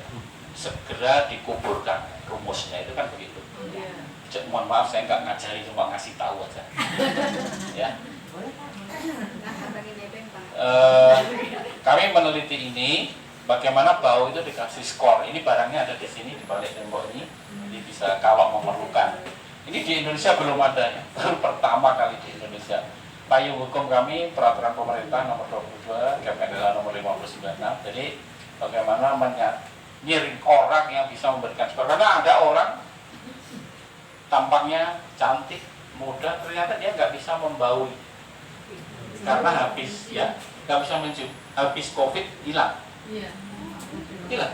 Segera dikuburkan. Rumusnya itu kan begitu. Mohon maaf saya nggak ngajari, cuma ngasih tahu aja. Ya. Kami meneliti ini bagaimana bau itu dikasih skor. Ini barangnya ada di sini di balik tembok ini. Jadi bisa kalau memerlukan. Ini di Indonesia belum ada ya. Baru pertama kali di Indonesia. Payung hukum kami peraturan pemerintah nomor 22, KPNL nomor 596. Jadi bagaimana menyiring orang yang bisa memberikan skor. Karena ada orang tampaknya cantik, muda, ternyata dia nggak bisa membaui karena habis ya nggak bisa mencium, habis COVID hilang, hilang,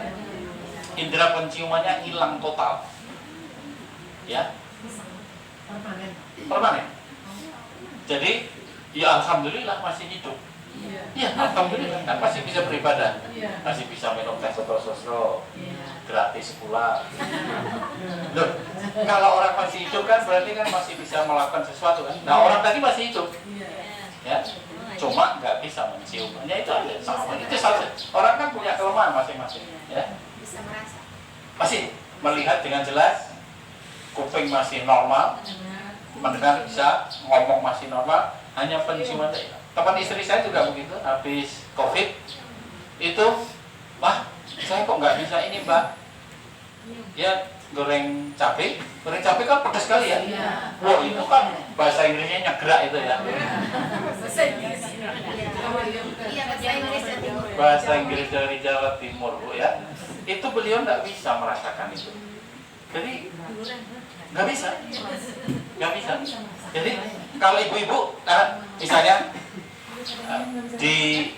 indera penciumannya hilang total, ya, permanen. Jadi ya alhamdulillah masih hidup. Ya, alhamdulillah kan masih bisa beribadah, masih bisa minum teh sosro, gratis pula. Loh, kalau orang masih hidup kan berarti kan masih bisa melakukan sesuatu kan. Nah orang tadi masih hidup, ya, cuma nggak bisa mencium. Ya itu aja, sama itu saja. Orang kan punya kelemahan masing-masing, ya. Bisa merasa. Masih melihat dengan jelas, kuping masih normal, mendengar bisa, ngomong masih normal, hanya penciuman saja. Teman istri saya juga begitu, habis COVID itu, wah, saya kok nggak bisa ini Mbak? Ya goreng cabai kan pedas sekali ya. Wah itu kan bahasa Inggrisnya nyegerak itu ya. Iya, bahasa Inggris dan Timur. Bahasa Inggris dari Jawa Timur Bu ya. Itu beliau nggak bisa merasakan itu. Jadi nggak bisa. Jadi kalau ibu-ibu, misalnya di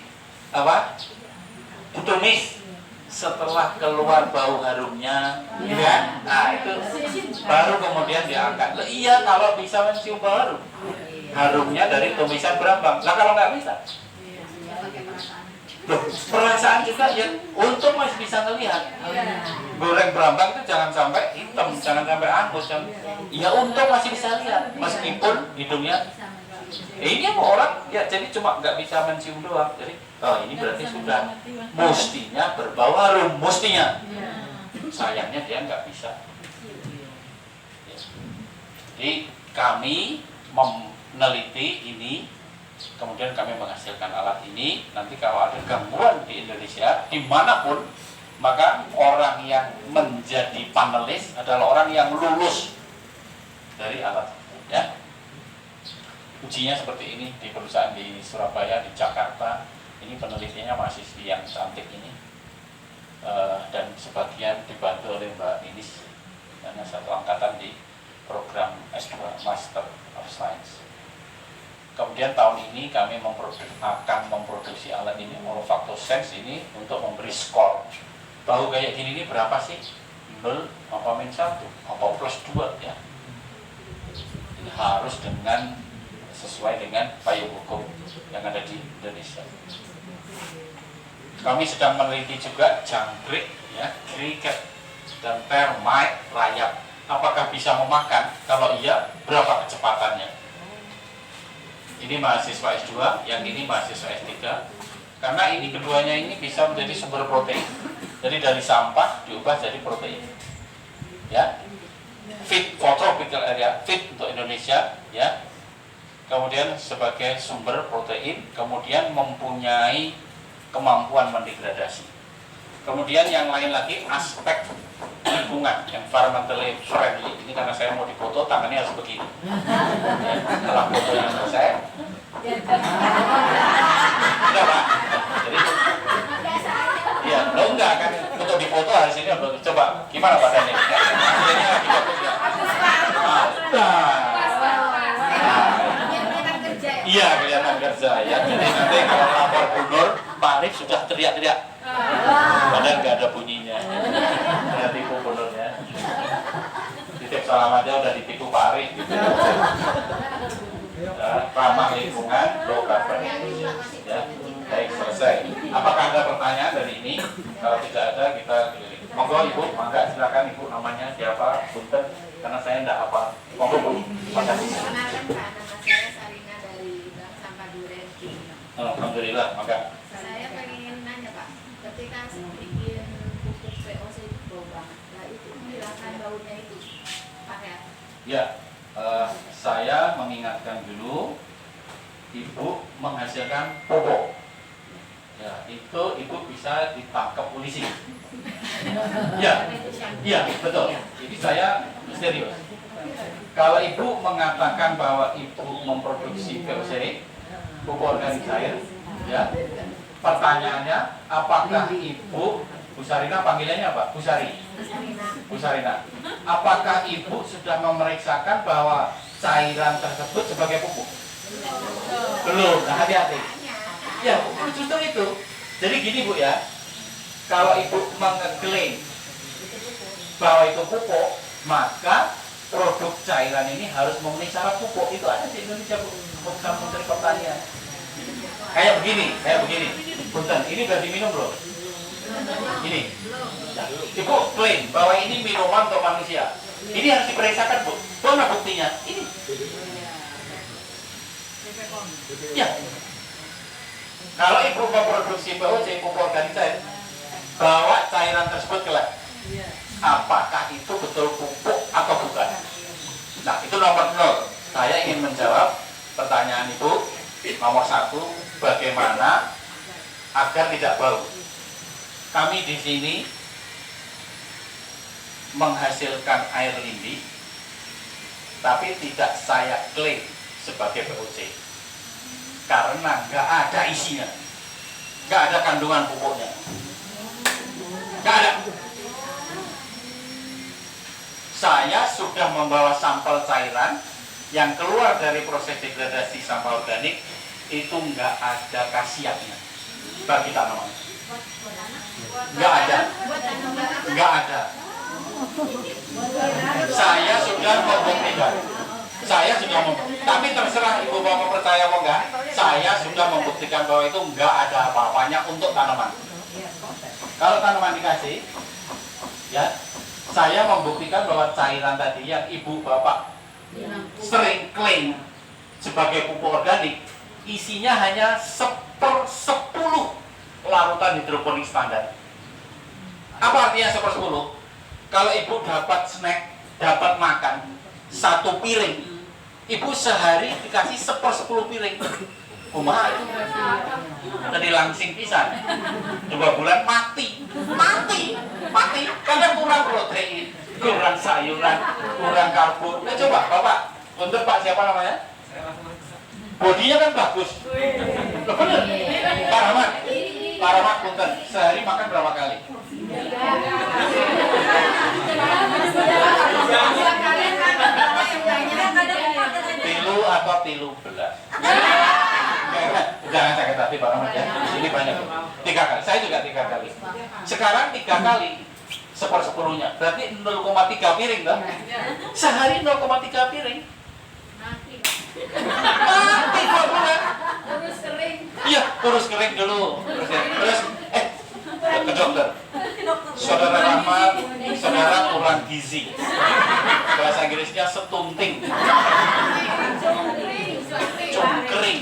tumis setelah keluar bau harumnya, ya, nah itu baru kemudian diangkat. Loh, iya kalau bisa mencium bau harum, harumnya dari tumisan berambang. Lah kalau nggak bisa, loh, perasaan juga ya. Untung masih bisa ngelihat. Goreng berambang itu jangan sampai hitam, jangan sampai angus. Ya untung masih bisa lihat, meskipun hidungnya. Ini orang ya jadi cuma nggak bisa mencium doang. Jadi ini berarti sudah mestinya berbau harum, mestinya. Sayangnya dia nggak bisa. Ya. Jadi kami meneliti ini, kemudian kami menghasilkan alat ini. Nanti kalau ada gangguan di Indonesia dimanapun, maka orang yang menjadi panelis adalah orang yang lulus dari alat, ya. Ujinya seperti ini di perusahaan di Surabaya, di Jakarta. Ini penelitiannya mahasiswi yang cantik ini, dan sebagian dibantu oleh Mbak Ninis karena satu angkatan di program S2 Master of Science. Kemudian tahun ini kami akan memproduksi alat ini, olfactosense ini, untuk memberi skor. Bau kayak gini ini berapa sih? 0, apa -1, apa +2 ya. Ini harus sesuai dengan payung hukum yang ada di Indonesia. Kami sedang meneliti juga jangkrik, ya, kriket, dan termite, rayap. Apakah bisa memakan? Kalau iya, berapa kecepatannya? Ini mahasiswa S2, yang ini mahasiswa S3. Karena ini keduanya ini bisa menjadi sumber protein. Jadi dari sampah diubah jadi protein. Ya, fit for tropical area, fit untuk Indonesia, ya. Kemudian sebagai sumber protein, kemudian mempunyai kemampuan mendegradasi. Kemudian yang lain lagi aspek lingkungan, environmentally friendly. Ini karena saya mau difoto, tangannya harus begini. Ya, setelah fotonya selesai, enggak Pak. Jadi, ya, lo enggak kan untuk difoto harus ini. Coba, gimana Pak Dani? Hasilnya difoto ya. kerja ya. Jadi nanti kalau lapor Bu Nur, Pak Arif sudah teriak-teriak. Padahal nggak ada bunyinya. Saya tipu Bu Nur ya. Titip salam aja udah ditipu Pak Arif gitu. Ya, ramah lingkungan, low carbon emission ya. Baik, selesai. Apakah ada pertanyaan dari ini? Kalau tidak ada, kita keliling. Monggo Ibu, mangga silakan Ibu, namanya siapa? Punten, karena saya tidak apa. Monggo Bu, makasih. Kenalkan Pak, nama saya Sarina dari Bank Sampah Duren. Alhamdulillah, maka Saya pengen nanya Pak, ketika bikin pupuk VOC itu bau banget, nah itu menghilangkan baunya itu pakai apa? ya, saya mengingatkan dulu, Ibu menghasilkan pupuk. Ya, itu Ibu bisa ditangkap polisi. Ya, iya betul. Jadi saya serius. Kalau Ibu mengatakan bahwa Ibu memproduksi VOC, pupuk organik cair, ya, pertanyaannya, apakah Ibu, Bu Sarina panggilannya apa? Bu Sari. Bu Sarina. Apakah Ibu sudah memeriksakan bahwa cairan tersebut sebagai pupuk? Belum. Nah, hati-hati. Ya, justru itu. Jadi gini Bu ya, kalau Ibu mengklaim bahwa itu pupuk, maka produk cairan ini harus memenuhi syarat pupuk. Itu ada di Indonesia Bu, keputusan Menteri Pertanian. Kayak begini. Punten, ini udah diminum belum? Ini. Ya, Ibu klaim bahwa ini minuman untuk manusia. Ini harus diperiksakan Bu. Mana buktinya? Ini. Ya. Kalau Ibu memproduksi VOC, pupuk organik cair, bawa cairan tersebut ke lab. Apakah itu betul pupuk atau bukan? Nah, itu nomor 0. Saya ingin menjawab pertanyaan Ibu. Nomor 1, bagaimana agar tidak bau? Kami di sini menghasilkan air lindi, tapi tidak saya klaim sebagai VOC. Karena nggak ada isinya, nggak ada kandungan pupuknya, nggak ada. Saya sudah membawa sampel cairan yang keluar dari proses degradasi sampah organik, itu nggak ada khasiatnya bagi tanaman, nggak ada. Saya sudah membuktikan. Tapi terserah Ibu mau percaya mau enggak, saya sudah membuktikan bahwa itu enggak ada apa-apanya untuk tanaman. Kalau tanaman dikasih, ya, saya membuktikan bahwa cairan tadi yang Ibu Bapak sering klaim sebagai pupuk organik, isinya hanya 1/10 larutan hidroponik standar. Apa artinya 1/10? Kalau Ibu dapat snack, dapat makan 1 piring, Ibu sehari dikasih 1/10 piring. Kumaha itu? Tadi langsing pisan. 2 bulan mati. Karena kurang protein, kurang sayuran, kurang karbo. Nah, coba Bapak, untuk Pak siapa namanya? Bodinya kan bagus. Loh, bener? Pak Rahmat, punten, sehari makan berapa kali? Tilu atau 13? Jangan sakit hati Pak Rahmat ya. Ini banyak. 3 kali. Saya juga 3 kali. Sekarang 3 kali 1/10-nya. Berarti 0,3 piring dong. Sehari 0,3 piring. Mati 2 bulan. Urus kering. Iya, urus kering dulu. Terus ke dokter. Saudara Rahmat, saudara kurang gizi. Bahasa Inggrisnya setunting. Cungkring.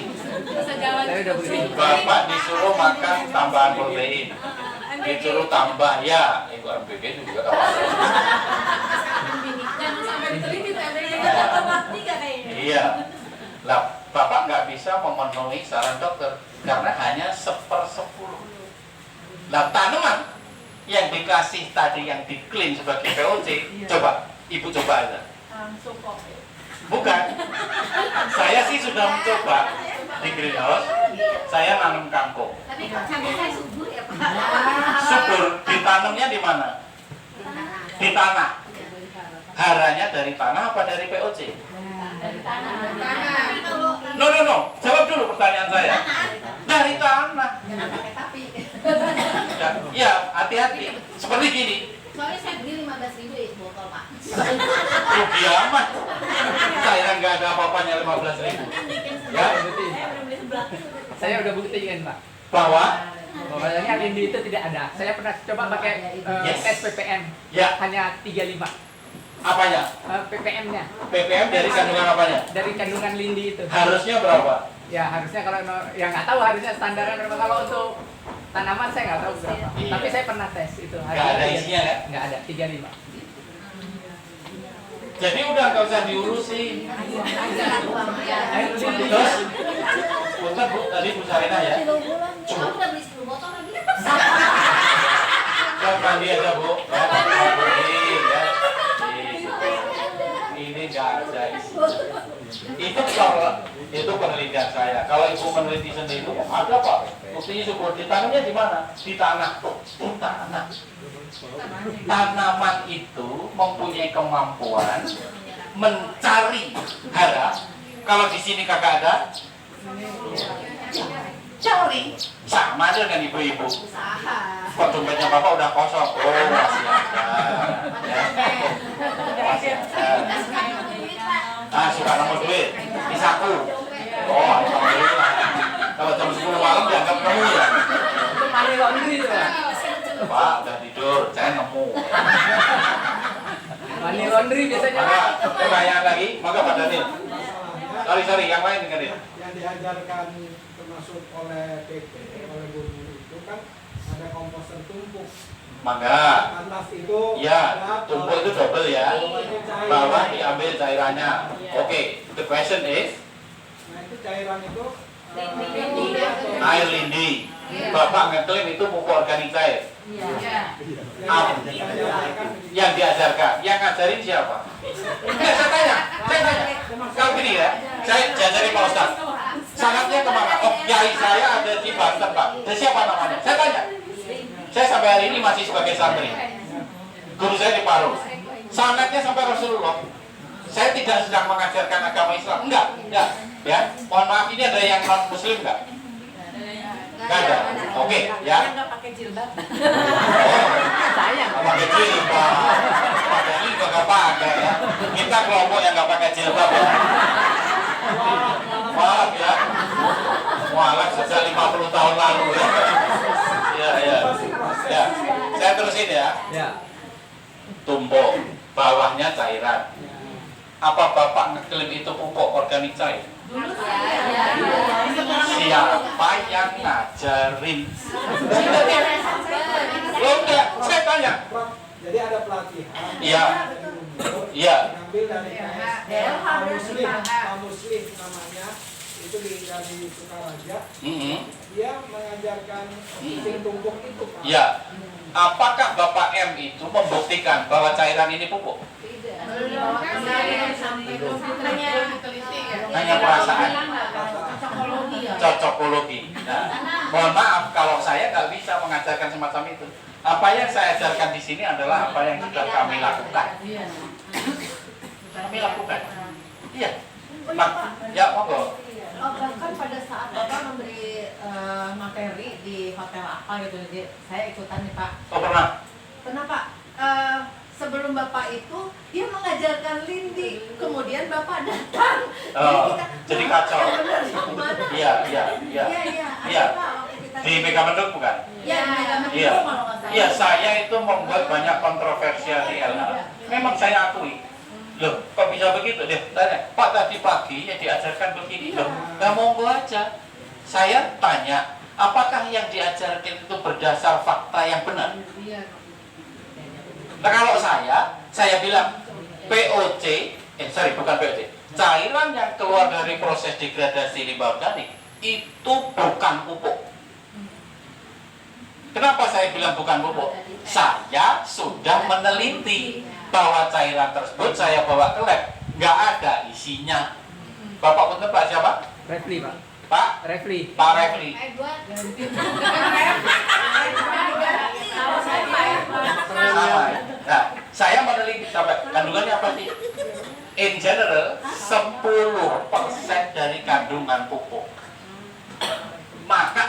Bapak disuruh makan tambahan protein. Disuruh tambah ya, itu MBG juga. Jangan sampai diteliti Iya. Lah, Bapak nggak bisa memenuhi saran dokter karena hanya 1/10. Lah, tanaman yang dikasih tadi yang diklaim sebagai VOC, coba Ibu coba aja. Bukan. Saya sih sudah mencoba di greenhouse. Saya nanam kangkung. Tapi kok cabai saya subur ya Pak? Subur, ditanamnya di mana? Di tanah. Haranya dari tanah apa dari VOC? Dari tanah. Tapi kalau No. Jawab dulu pertanyaan saya. Dari tanah. Jangan pakai tapi. Ya, hati-hati. Seperti gini. Soalnya saya beli 15.000 botol, Pak. Rugi amat. Cairan nggak ada apa-apanya 15.000. Ya, Saya udah buktiin Pak. bahwa Bahwasanya lindi itu tidak ada. Saya pernah coba pakai Yes. tes PPM. ya Hanya 35. apanya? PPM-nya PPM dari kandungan apanya? dari kandungan lindi itu. Harusnya berapa? Ya harusnya kalau ya nggak tahu harusnya standarnya berapa. Kalau untuk tanaman saya nggak tahu berapa. Iya. Tapi saya pernah tes itu. Nggak ada isinya kan? Nggak ada 35. Jadi udah nggak usah diurusin. Terus, punten Bu, tadi Bu Sarina ya. Kamu udah beli 10 botol lagi? Kan mandi aja Bu. Ya, beli, ya. Ini nggak ada isinya. Itu penelitian saya. Kalau Ibu meneliti sendiri, ada Pak. Buktinya subur. Ditanamnya di mana? Di tanah. Di tanah. Tanaman itu mempunyai kemampuan mencari hara. Kalau di sini kakak ada, cari. Sama dengan ibu-ibu. Usaha. Kok dompetnya bapak udah kosong? Oh masih ada. Ya. Masih ada. Ah suka nemu duit di saku. Oh alhamdulillah. Kalau jam 10 malam dianggap nemu ya. Itu money laundry itu Pak. Pak udah tidur, saya nemu. Money laundry biasanya. Maka pertanyaan lagi, maka Pak Daniel. Sorry, yang lain dengerin. Yang diajarkan termasuk oleh PP, oleh guru itu kan ada komposter tumpuk. Maka Atas itu ya, ada tumpuk itu double ya. bawahnya cair. Bawah diambil cairannya. Oke, the question is Nah itu cairan itu Lindi. air lindi. Bapak ngeklaim itu pupuk organik cair. Yang diajarkan, yang ngajarin siapa? Enggak, saya tanya. Kalau gini ya, saya diajari Pak Ustaz. Sangatnya kemana? Oh, kiai saya ada di Banten Pak. Dan siapa namanya? Saya tanya. Saya sampai hari ini masih sebagai santri. Guru saya di Paru. Sangatnya sampai Rasulullah. Saya tidak sedang mengajarkan agama Islam. Enggak. Ya, mohon maaf, ini ada yang non Muslim enggak? Enggak ada. Oke, ya. Enggak pakai jilbab. Sayang. Nggak pakai jilbab. Pakai ini juga nggak pakai ya. Kita kelompok yang nggak pakai jilbab ya. Maaf ya. Mualaf sejak 50 tahun lalu ya. Ya. Saya terusin ya. Ya. Tumpuk, bawahnya cairan. Apa Bapak ngeklaim itu pupuk organik cair? Siapa yang ngajarin? Lo enggak, saya tanya. jadi ada pelatihan. Iya. Iya. Ngambil dari Muslim namanya itu dari Sukaraja. Dia mengajarkan sistem tumpuk itu Pak. Ya. Apakah Bapak M itu membuktikan bahwa cairan ini pupuk? Hanya perasaan. Cocokologi. Nah, mohon maaf kalau saya nggak bisa mengajarkan semacam itu. Apa yang saya ajarkan di sini adalah apa yang sudah kami lakukan. Kami lakukan. Iya. Nah, ya monggo. Bahkan pada saat Bapak memberi materi di hotel apa gitu, jadi saya ikutan nih Pak. Oh pernah. Kenapa? Sebelum Bapak itu dia mengajarkan lindi, kemudian Bapak datang. Oh, jadi kacau. Yang benar yang mana? Iya. Iya. Iya. Ada Pak waktu kita Di Megamendung bukan? Iya, Iya. kalau nggak salah. Iya, saya itu membuat banyak kontroversial di LH. Memang saya akui. Loh, kok bisa begitu? Dia tanya, Pak tadi pagi ya diajarkan begini. Loh, nggak monggo aja. Saya tanya, apakah yang diajarkan itu berdasar fakta yang benar? Nah kalau saya bilang POC, bukan POC, cairan yang keluar dari proses degradasi limbah organik itu bukan pupuk. Kenapa saya bilang bukan pupuk? Saya sudah meneliti bahwa cairan tersebut saya bawa ke lab, nggak ada isinya. Bapak pun Pak siapa? Refli Pak. Pak Refli. Pak Refli. Sama. Nah, saya meneliti sampai kandungannya apa sih? In general, 10% dari kandungan pupuk.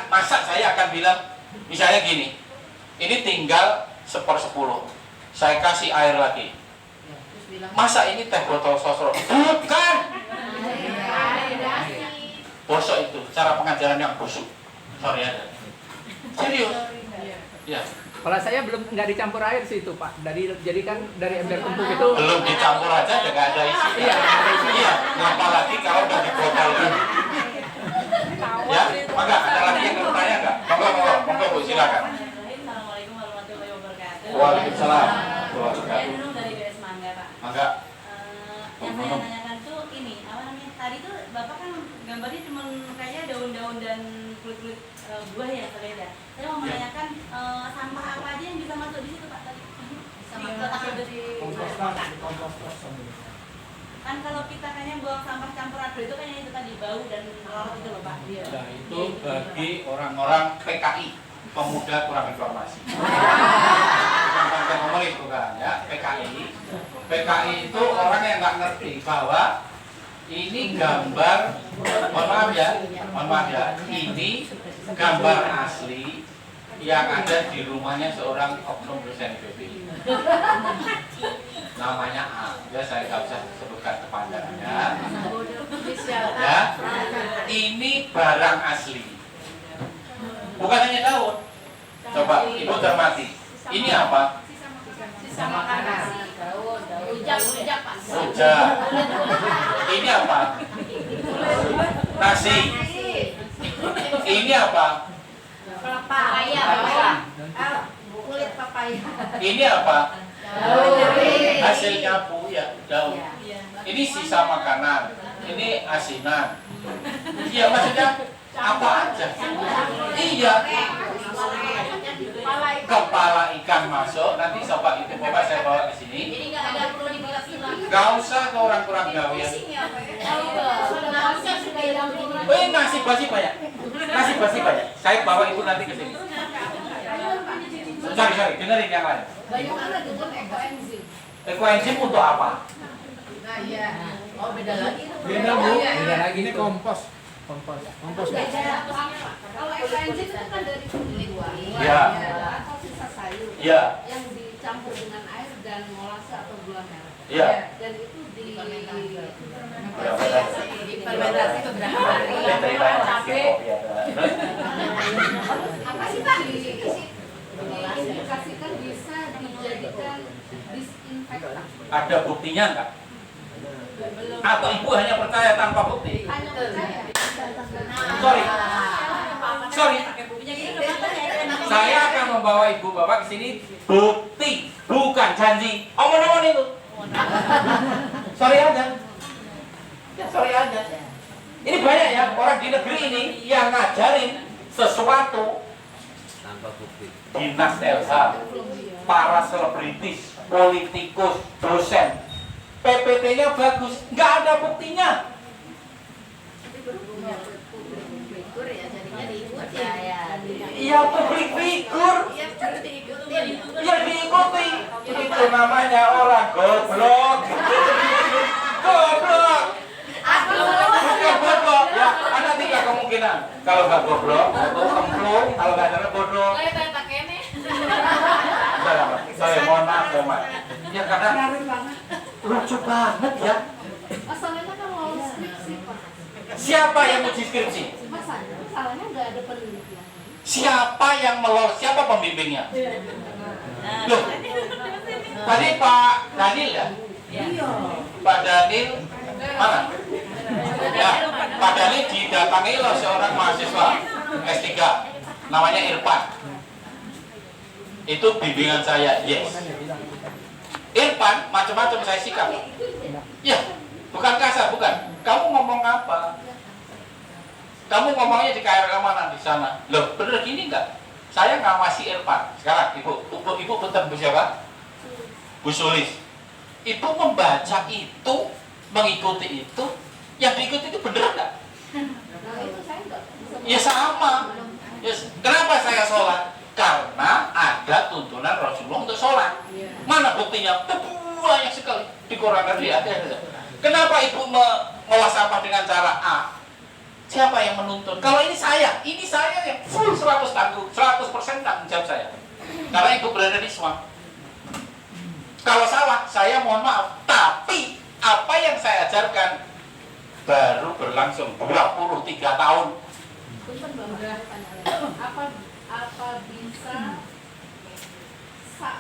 Masa saya akan bilang, misalnya gini, ini tinggal 1/10, saya kasih air lagi. Masa ini teh botol sosro? Bukan. Bosok itu, cara pengajaran yang busuk. Sorry ya. Serius. Ya. Kalau saya belum nggak dicampur air sih itu Pak. Jadi kan dari ember tumpuk itu Belum dicampur aja udah nggak ada isi. Iya, nggak ada isinya. Iya, apalagi kalau udah dibotolkan. Ya, maka ada lagi yang mau tanya nggak? Monggo Bu, silakan. Assalamualaikum warahmatullahi wabarakatuh. Waalaikumsalam. Saya Nunung dari BS Mangga, Pak. Mangga. Yang saya tanyakan tuh ini, apa namanya? Tadi tuh Bapak kan gambarnya cuma kayak daun-daun dan kulit-kulit buah ya, terlihat. Saya mau menanyakan sampah apa aja yang bisa masuk di situ, Pak, tadi? Sama kotak dari kan kalau kita kayaknya buang sampah campur aduk itu kayaknya itu tadi bau dan lalat itu loh, Pak. Nah, itu bagi orang-orang PKI, pemuda kurang informasi. Bukan partai komunis, bukan ya, PKI. PKI itu orang yang nggak ngerti bahwa ini gambar, mohon maaf ya, ini gambar asli yang ada di rumahnya seorang oknum dosen PBI. Namanya A, ya saya nggak usah sebutkan kepanjangannya. Ya, ini barang asli, bukan hanya daun. Coba ibu cermati, ini apa? Sisa makanan. Daun. Rujak, Pak. Rujak. Ini apa? Nasi. Ini apa? Papaya. Kulit papaya. Ini apa? Hasilnya bu ya daun. Ini sisa makanan. Ini asinan. Iya maksudnya apa aja? Iya. Kepala ikan masuk. Nanti coba itu bapak saya bawa ke sini. Jadi nggak ada perlu dibilas-bilas. Gak usah ke orang kurang gawean. Nasi basi banyak. Nasi basi banyak. Saya bawa ibu nanti ke sini. Sorry, dengerin yang lain. Bagaimana dengan ekoenzim? Ekoenzim untuk apa? Nah, iya. Oh, beda lagi. Beda Bu, beda lagi ini kompos. Kompos Kalau ekoenzim itu kan dari kulit buah. Iya. Atau sisa sayur. Iya. Yang dicampur dengan air dan molase atau gula merah. Iya. Dan itu Fermentasi beberapa hari. Capek. Apa sih Pak? Diindikasikan bisa dijadikan disinfektan. Ada buktinya enggak? Atau ibu hanya percaya tanpa bukti? Hanya percaya. Sorry. Saya akan membawa ibu bapak ke sini bukti, bukan janji. Omong-omong itu. Sorry aja. Ini banyak ya orang di negeri ini yang ngajarin sesuatu Tanpa bukti. dinas LH, para selebritis, politikus, dosen, PPT-nya bagus, nggak ada buktinya. Iya publik figur, ya diikuti. Itu namanya orang goblok. Goblok. Bukan bodoh. Ya, ada 3 kemungkinan. Kalau nggak goblok, atau kemplung, kalau nggak ada bodoh. Saya mohon maaf, ya karena lucu banget ya. Masalahnya kan lolos skripsi Pak. Siapa yang uji skripsi? Masalahnya nggak ada penelitian. Siapa yang melolos? Siapa pembimbingnya? Loh, tadi Pak Daniel ya? Pak Daniel mana? Ya, Pak Daniel didatangi oleh seorang mahasiswa S3, namanya Irfan. Itu bimbingan saya, yes. Irfan, macam-macam saya sikap. Ya, bukan kasar, bukan. Kamu ngomong apa? Kamu ngomongnya di KRL mana di sana? Loh, bener gini enggak? Saya ngawasi Irfan. Sekarang ibu betul Bu siapa? Bu Sulis. Ibu membaca itu, mengikuti itu, yang diikuti itu bener enggak? Nah itu saya nggak bisa. Ya sama. Yes. Kenapa saya sholat? Karena ada tuntunan Rasulullah untuk sholat. Mana buktinya? Banyak sekali di Quran dan di hadis. Kenapa ibu mengolah sampah dengan cara A? Siapa yang menuntun? Kalau ini saya yang full 100% tanggung jawab saya. Karena ibu berada di swab. Kalau salah, saya mohon maaf. Tapi apa yang saya ajarkan baru berlangsung 23 tahun. Apa bisa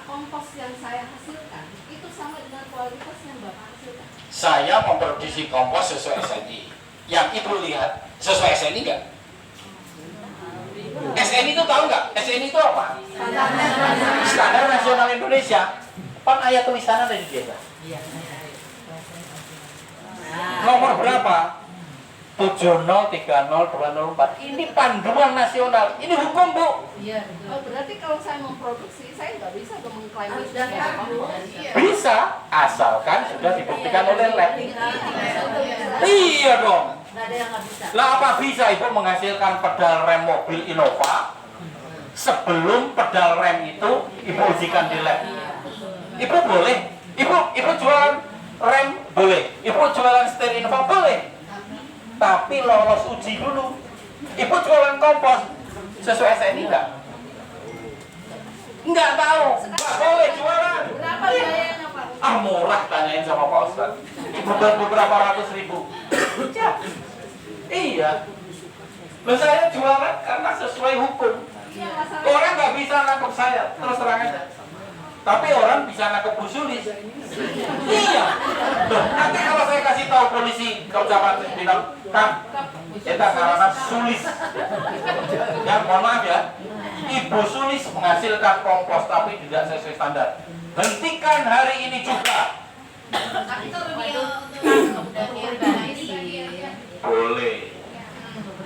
kompos yang saya hasilkan itu sama dengan kualitas yang Bapak hasilkan? Saya memproduksi kompos sesuai SNI. Yang ibu lihat sesuai SNI nggak? SNI itu tahu nggak? SNI itu apa? Standar Nasional Indonesia. Pan ayat tulisannya dari dia. Nomor berapa? 7030204. Ini panduan nasional. Ini hukum, Bu. Iya. Oh, berarti kalau saya memproduksi, saya nggak bisa mengklaim itu sebagai kompos. Bisa, asalkan sudah dibuktikan oleh lab. Iya dong. Lah apa bisa ibu menghasilkan pedal rem mobil Innova sebelum pedal rem itu ibu ujikan di lab? Ibu boleh. Ibu jualan rem boleh. Ibu jualan setir Innova boleh. Tapi lolos uji dulu. Ibu jualan kompos sesuai SNI enggak? Enggak tahu. Enggak boleh jualan. Berapa biayanya, Pak? Ah, murah, tanyain sama Pak Ustadz. Ibu beberapa ratus ribu. Iya. Loh, saya jualan karena sesuai hukum. Iya, masalah. Orang nggak bisa nangkep saya, terus terang aja. Tapi orang bisa nangkep Bu Sulis. Iya. Loh, nanti kalau saya kasih tahu polisi, kalau zaman bilang, Kang, kita karena Sulis. Ya, mohon maaf ya. Ibu Sulis menghasilkan kompos tapi tidak sesuai standar. Hentikan hari ini juga. Tapi kalau dia untuk Boleh.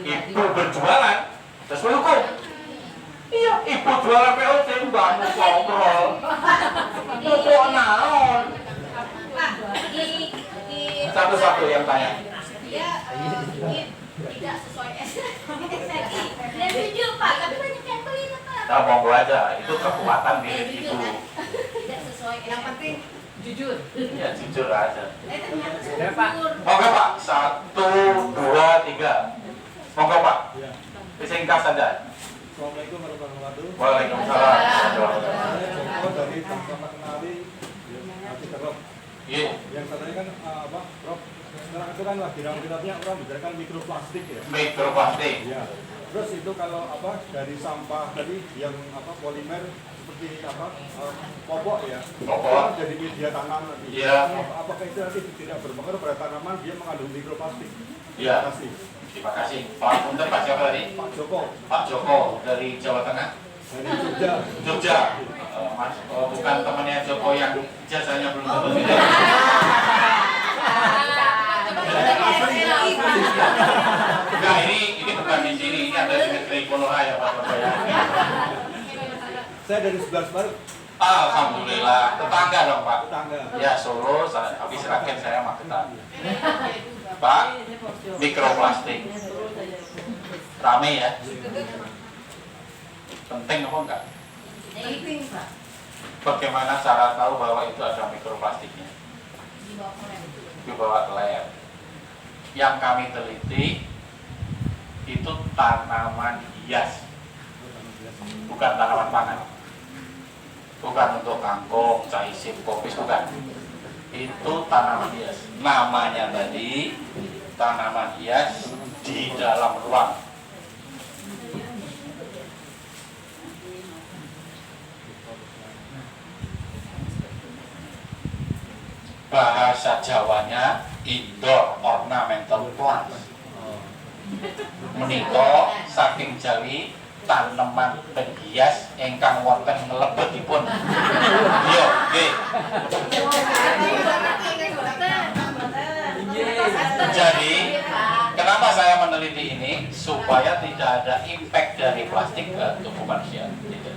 Ibu berjualan sesuai hukum. Iya, ibu jualan POC mbak ngobrol. Pokok naon. Pak, Satu-satu yang tanya. dia tidak sesuai SNI. Dia jujur Pak, tapi banyak yang beli Pak. Nah, monggo aja, itu kekuatan diri ibu. Tidak sesuai. Yang penting Jujur. Ya jujur aja. ternyata Ya, Pak. jujur. Monggo Pak, 1, 2, 3. Monggo Pak. Singkat saja. Assalamualaikum warahmatullahi wabarakatuh. Waalaikumsalam. Saya Joko dari Sama Kenali Hati Terop. Iya. Yang katanya kan apa, Prof? Sekarang itu kan lagi ramai-ramainya orang bicarakan mikroplastik ya. Mikroplastik. Iya. Terus itu kalau apa dari sampah tadi yang apa polimer seperti apa popok ya. Popok. Jadi media tanam nanti. Iya. Apakah itu nanti tidak berpengaruh pada tanaman dia mengandung mikroplastik? Iya. Terima kasih. Terima kasih. Pak Punten, Pak siapa tadi? Pak Joko Pak Joko dari Jawa Tengah. dari Jogja. Jogja. Mas, bukan temannya Joko yang jasanya belum tentu tidak. Enggak, ini bukan di sini, ini ada di negeri Konoha ya Pak Bapak ya. Saya dari 11 Maret, Alhamdulillah, tetangga dong Pak. tetangga. Ya Solo, habis rakyat saya Magetan. Pak, mikroplastik. Rame ya. Penting apa enggak? Penting, Pak. Bagaimana cara tahu bahwa itu ada mikroplastiknya? Dibawa ke lab. Yang kami teliti itu tanaman hias, bukan tanaman pangan, bukan untuk kangkung, caisim, kopis, bukan. Itu tanaman hias. Namanya tadi tanaman hias di dalam ruang. Bahasa Jawanya indoor ornamental plants. Menika saking Jawi tanaman penghias ingkang wonten mlebetipun. Iya, nggih. Jadi, kenapa saya meneliti ini? Supaya tidak ada impact dari plastik ke tubuh manusia. Gitu.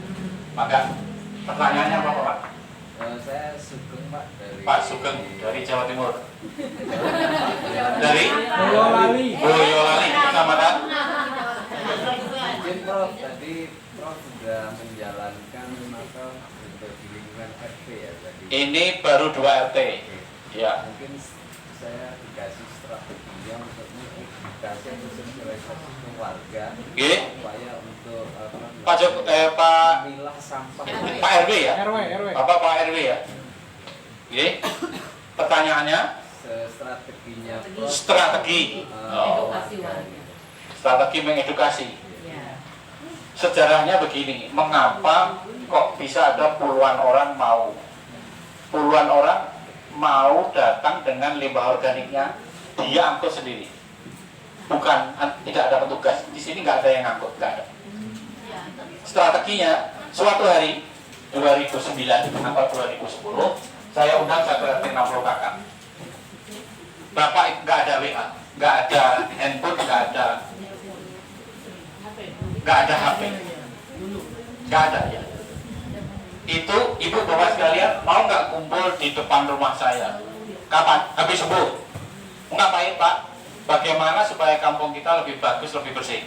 Maka pertanyaannya apa Pak? Saya Sugeng Pak dari Pak Sugeng dari Jawa Timur. Dari Boyolali. Boyolali, kecamatan. Mungkin Prof tadi Prof sudah menjalankan maka untuk di lingkungan RT ya tadi. Ini baru 2 RT. Ya. Mungkin saya dikasih strateginya untuk mengedukasi atau sosialisasi ke warga Nggih. supaya untuk Pak memilah sampah. Pak RW ya? RW. Bapak Pak RW ya? Oke. Pertanyaannya Strateginya strategi. Edukasi warga. Strategi mengedukasi. Ya. Sejarahnya begini, mengapa kok bisa ada puluhan orang mau datang dengan limbah organiknya, dia angkut sendiri. Bukan, tidak ada petugas. Di sini nggak ada yang angkut, nggak ada. Strateginya, suatu hari 2009 atau 2010, saya undang satu RT 60 kakak. Bapak nggak ada WA, nggak ada handphone, nggak ada HP, nggak ada ya. Itu ibu bapak sekalian mau nggak kumpul di depan rumah saya? Kapan? Habis subuh. Mau ngapain Pak? Bagaimana supaya kampung kita lebih bagus, lebih bersih?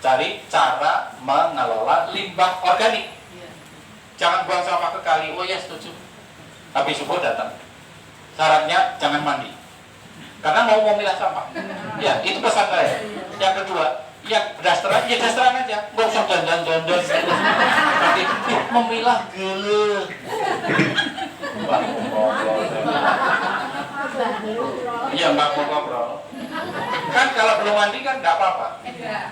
Cari cara mengelola limbah organik. Jangan buang sampah ke kali. Oh ya setuju. Habis subuh datang. Syaratnya jangan mandi. Karena mau memilah sampah. Ya, itu pesan saya. Yang kedua, yang dasteran, ya dasteran aja. Nggak usah dandan. Nanti memilah gele. Iya, mbak ngobrol. Kan kalau belum mandi kan nggak apa-apa.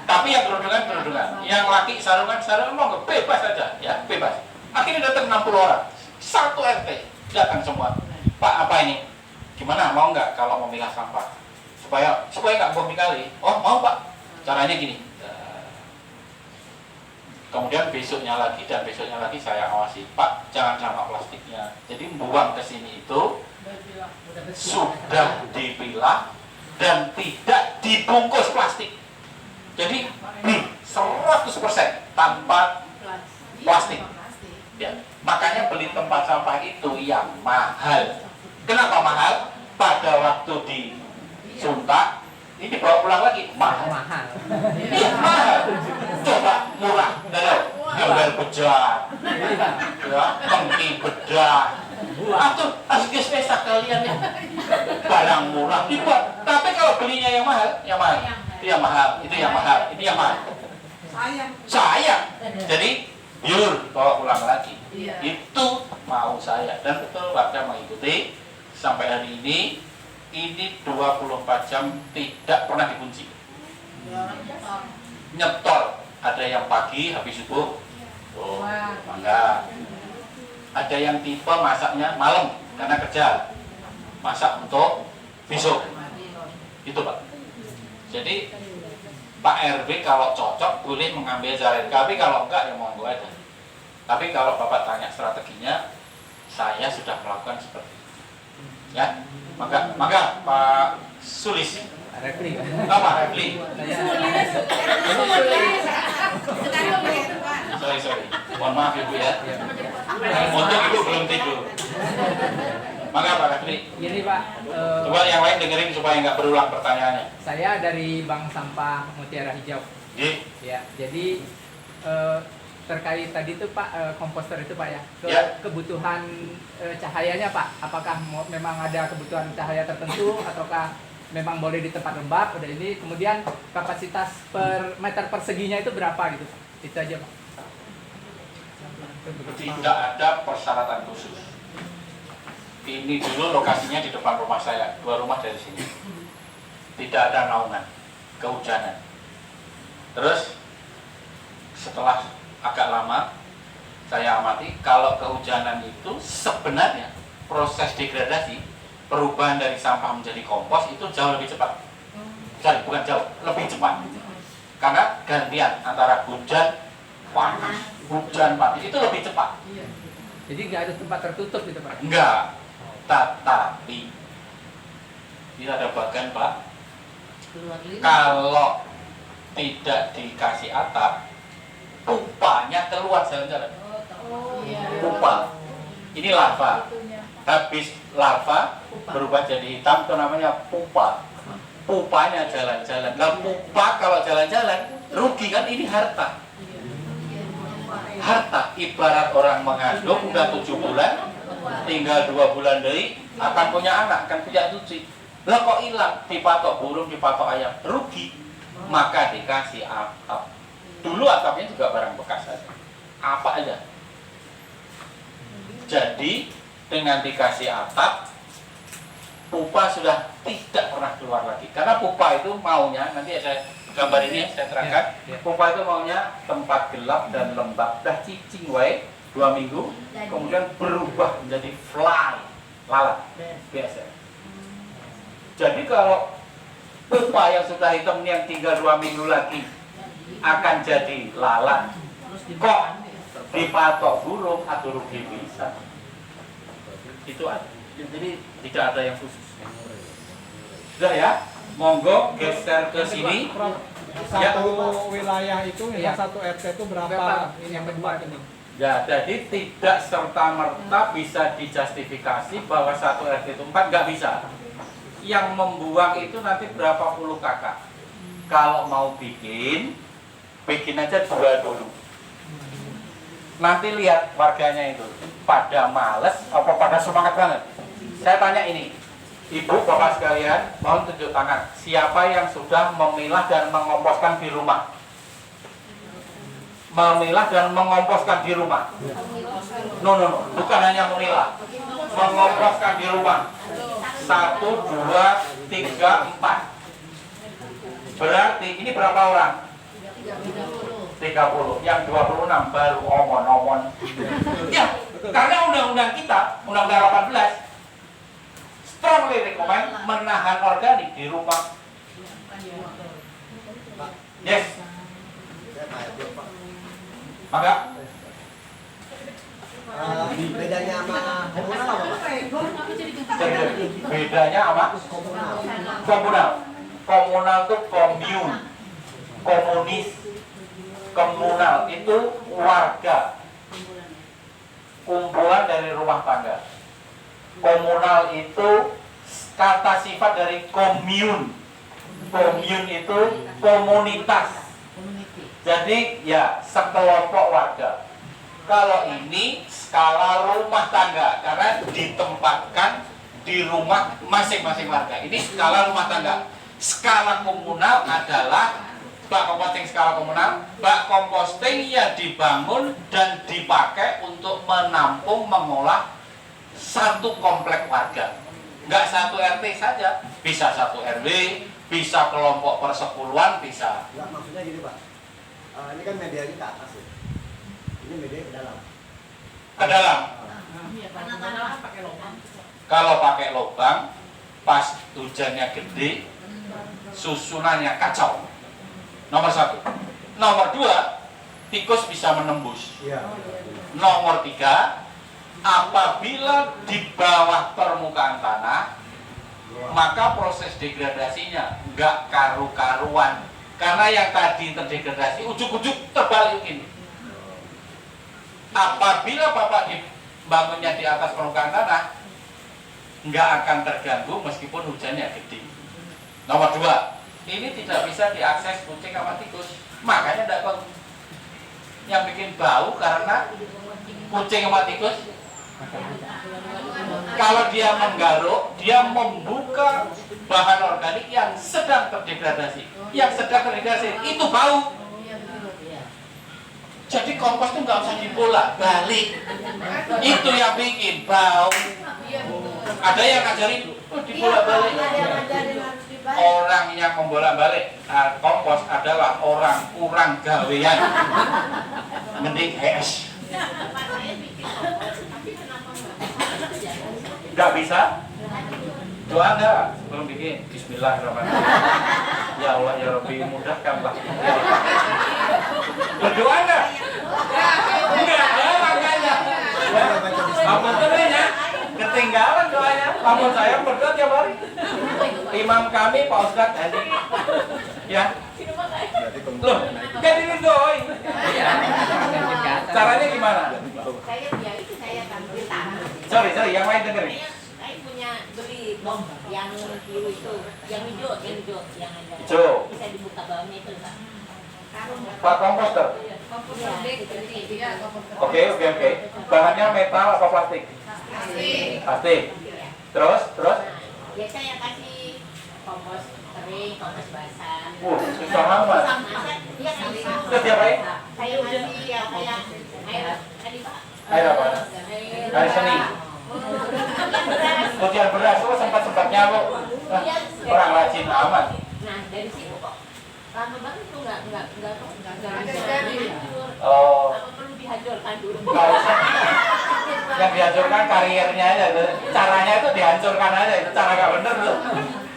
Tapi yang kerudungan. Yang laki sarungan mau nggak bebas aja, ya bebas. Akhirnya datang 60 orang, satu RT datang semua. Pak apa ini? Gimana mau nggak kalau memilah sampah supaya nggak buang di kali? Oh mau Pak, caranya gini. Kemudian besoknya lagi saya awasi, Pak jangan sampah plastiknya. Jadi buang ke sini itu sudah dipilah dan tidak dibungkus plastik. Jadi 100% tanpa plastik. Ya, makanya beli tempat sampah itu yang mahal. Kenapa mahal? Pada waktu disuntak, ini dibawa pulang lagi mahal. Iya mahal. Coba murah, gambar bedah, ya, tengki bedah. Atau asli spesial kalian ya. Barang murah dibuat. Tapi kalau belinya yang mahal. Itu yang mahal. Sayang. Jadi biur bawa pulang lagi. Itu mau saya dan betul warga mengikuti. Sampai hari ini 24 jam tidak pernah dikunci. Nyetor, ada yang pagi habis subuh, enggak. Ada yang tipe masaknya malam karena kerja, masak untuk besok. Itu Pak. Jadi Pak RW kalau cocok boleh mengambil jalan, tapi kalau enggak ya monggo aja. Tapi kalau Bapak tanya strateginya, saya sudah melakukan seperti itu. Ya, maka Pak Sulis, Refli. Pak Refli. Sorry. Mohon maaf Ibu ya. Untuk Ibu belum tidur. Maka Pak Refli. Ini Pak, Coba yang lain dengerin supaya nggak berulang pertanyaannya. saya dari Bank Sampah Mutiara Hijau. Ya, jadi terkait tadi itu Pak, komposter itu Pak ya, kebutuhan cahayanya Pak, apakah memang ada kebutuhan cahaya tertentu ataukah memang boleh di tempat lembab? Udah ini, kemudian kapasitas per meter perseginya itu berapa gitu Pak? Itu aja Pak. Tidak ada persyaratan khusus. Ini dulu lokasinya di depan rumah saya, 2 rumah dari sini. Tidak ada naungan, kehujanan. Terus setelah agak lama saya amati, kalau kehujanan itu sebenarnya proses degradasi, perubahan dari sampah menjadi kompos itu jauh lebih cepat. Bukan jauh, lebih cepat. Karena gantian antara hujan panas itu lebih cepat. Jadi nggak ada tempat tertutup gitu Pak? Enggak, tetapi tidak ada bagan Pak. Kalau tidak dikasih atap, pupanya keluar jalan-jalan. Pupa. Ini larva. Habis larva berubah jadi hitam, itu namanya pupa. Pupanya jalan-jalan. Nah, pupa kalau jalan-jalan rugi kan, ini harta. Harta ibarat orang mengandung udah 7 bulan, tinggal 2 bulan dari akan punya anak, akan punya cucu. Lah kok hilang? Dipatok burung, dipatok ayam, rugi. Maka dikasih atap. Dulu atapnya juga barang bekas saja. Apa aja. Jadi dengan dikasih atap, pupa sudah tidak pernah keluar lagi. Karena pupa itu maunya, nanti saya gambar ini saya terangkan. Pupa itu maunya tempat gelap dan lembab. Dah cicing wae 2 minggu, kemudian berubah menjadi fly, lalat biasa. Jadi kalau pupa yang sudah hitam yang tinggal 2 minggu lagi akan jadi lalat, kok dipatok burung atau rugi bisa. Itu aja. Jadi tidak ada yang khusus. Sudah ya, monggo geser ke sini. Satu wilayah itu, Ya. satu RT itu berapa ini yang kedua ini. Ya, jadi tidak serta-merta bisa dijustifikasi bahwa satu RT itu 4, nggak bisa. Yang membuang itu nanti berapa puluh kakak. Kalau mau bikin aja 2 dulu. Nanti lihat warganya itu pada males apa pada semangat banget. Saya tanya ini, ibu bapak sekalian, mohon tunjuk tangan. Siapa yang sudah memilah dan mengomposkan di rumah? Memilah dan mengomposkan di rumah? No, bukan hanya memilah, mengomposkan di rumah. 1, 2, 3, 4. Berarti ini berapa orang? 30, yang 26 baru omon-omon. Ya, karena undang-undang kita, undang-undang 18 strongly recommend menahan organik di rumah. Yes. Maka Bedanya sama komunal apa Pak? bedanya sama komunal. Komunal itu commune, komunis. Komunal itu warga, kumpulan dari rumah tangga. Komunal itu kata sifat dari commune. Commune itu komunitas. Jadi ya sekelompok warga. Kalau ini skala rumah tangga karena ditempatkan di rumah masing-masing warga. Ini skala rumah tangga. Skala komunal adalah bak komposting skala komunal. Bak komposting ya dibangun dan dipakai untuk menampung, mengolah satu komplek warga. Nggak satu RT saja, bisa satu RW, bisa kelompok persepuluhan, bisa. Enggak, maksudnya gini Pak. Ini kan medianya ke atas ya. Ini media ke dalam. Ke dalam. Kalau pakai lubang, pas hujannya gede, susunannya kacau. Nomor 1. Nomor 2, tikus bisa menembus. Iya. Nomor 3, apabila di bawah permukaan tanah, maka proses degradasinya nggak karu-karuan. Karena yang tadi terdegradasi, ujuk-ujuk terbalik ini. Apabila Bapak dibangunnya di atas permukaan tanah, nggak akan terganggu meskipun hujannya gede. Nomor 2, ini tidak bisa diakses kucing sama tikus, makanya tidak bagus. Yang bikin bau karena kucing sama tikus, kalau dia menggaruk, dia membuka bahan organik yang sedang terdegradasi. Yang sedang terdegradasi itu bau. Jadi kompos itu nggak usah dibolak balik. Itu yang bikin bau. Ada yang ngajarin, dibolak balik. Orang yang membolak-balik kompos adalah orang kurang gawean. Mending es. Gak bisa? Doa enggak? Belum bikin. Bismillahirrahmanirrahim. Ya Allah ya Rabbi, mudahkanlah. Berdoa enggak? Enggak, makanya. Apa ya? Ketinggalan doanya. Namun saya berdoa tiap hari. Imam kami Pak Ustadz Hadi. Ya. Loh, kan ini doi. Caranya gimana? Saya kan cerita. Sorry, yang lain dengerin. Saya punya beli bom yang biru itu, yang hijau, yang ada. Hijau. Bisa dibuka bawahnya itu, Pak. Pak komposter. Komposter big, iya, komposter. Oke. Bahannya metal atau plastik? Plastik. Terus? Biasa yang kasih kompos kering, kompos basah. Susah amat. Iya kan bisa. Terus dia baik? Saya udah kayak air tadi Pak. Air apa? Air seni. Cucian beras, oh sempat-sempatnya lo. Orang rajin amat. Nah dari situ kok lama banget tuh nggak hancur. Oh, Apa perlu dihancurkan dulu? nggak usah. Yang dihancurkan karirnya aja, caranya itu dihancurkan aja, itu cara nggak bener loh.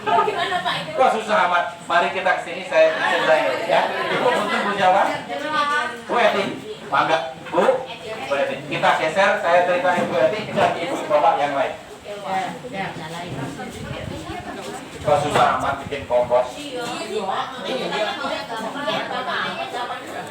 Gimana Pak itu? Kok susah amat? Mari kita kesini, saya ceritain ya. Ibu mungkin Bu Jawa, Bu Eti, mangga Bu Eti. Kita geser, saya ceritain Bu Eti dan ibu bapak yang lain. Kok susah amat bikin kompos? Iya sih Pak. Makanya saya mau lihat Bapak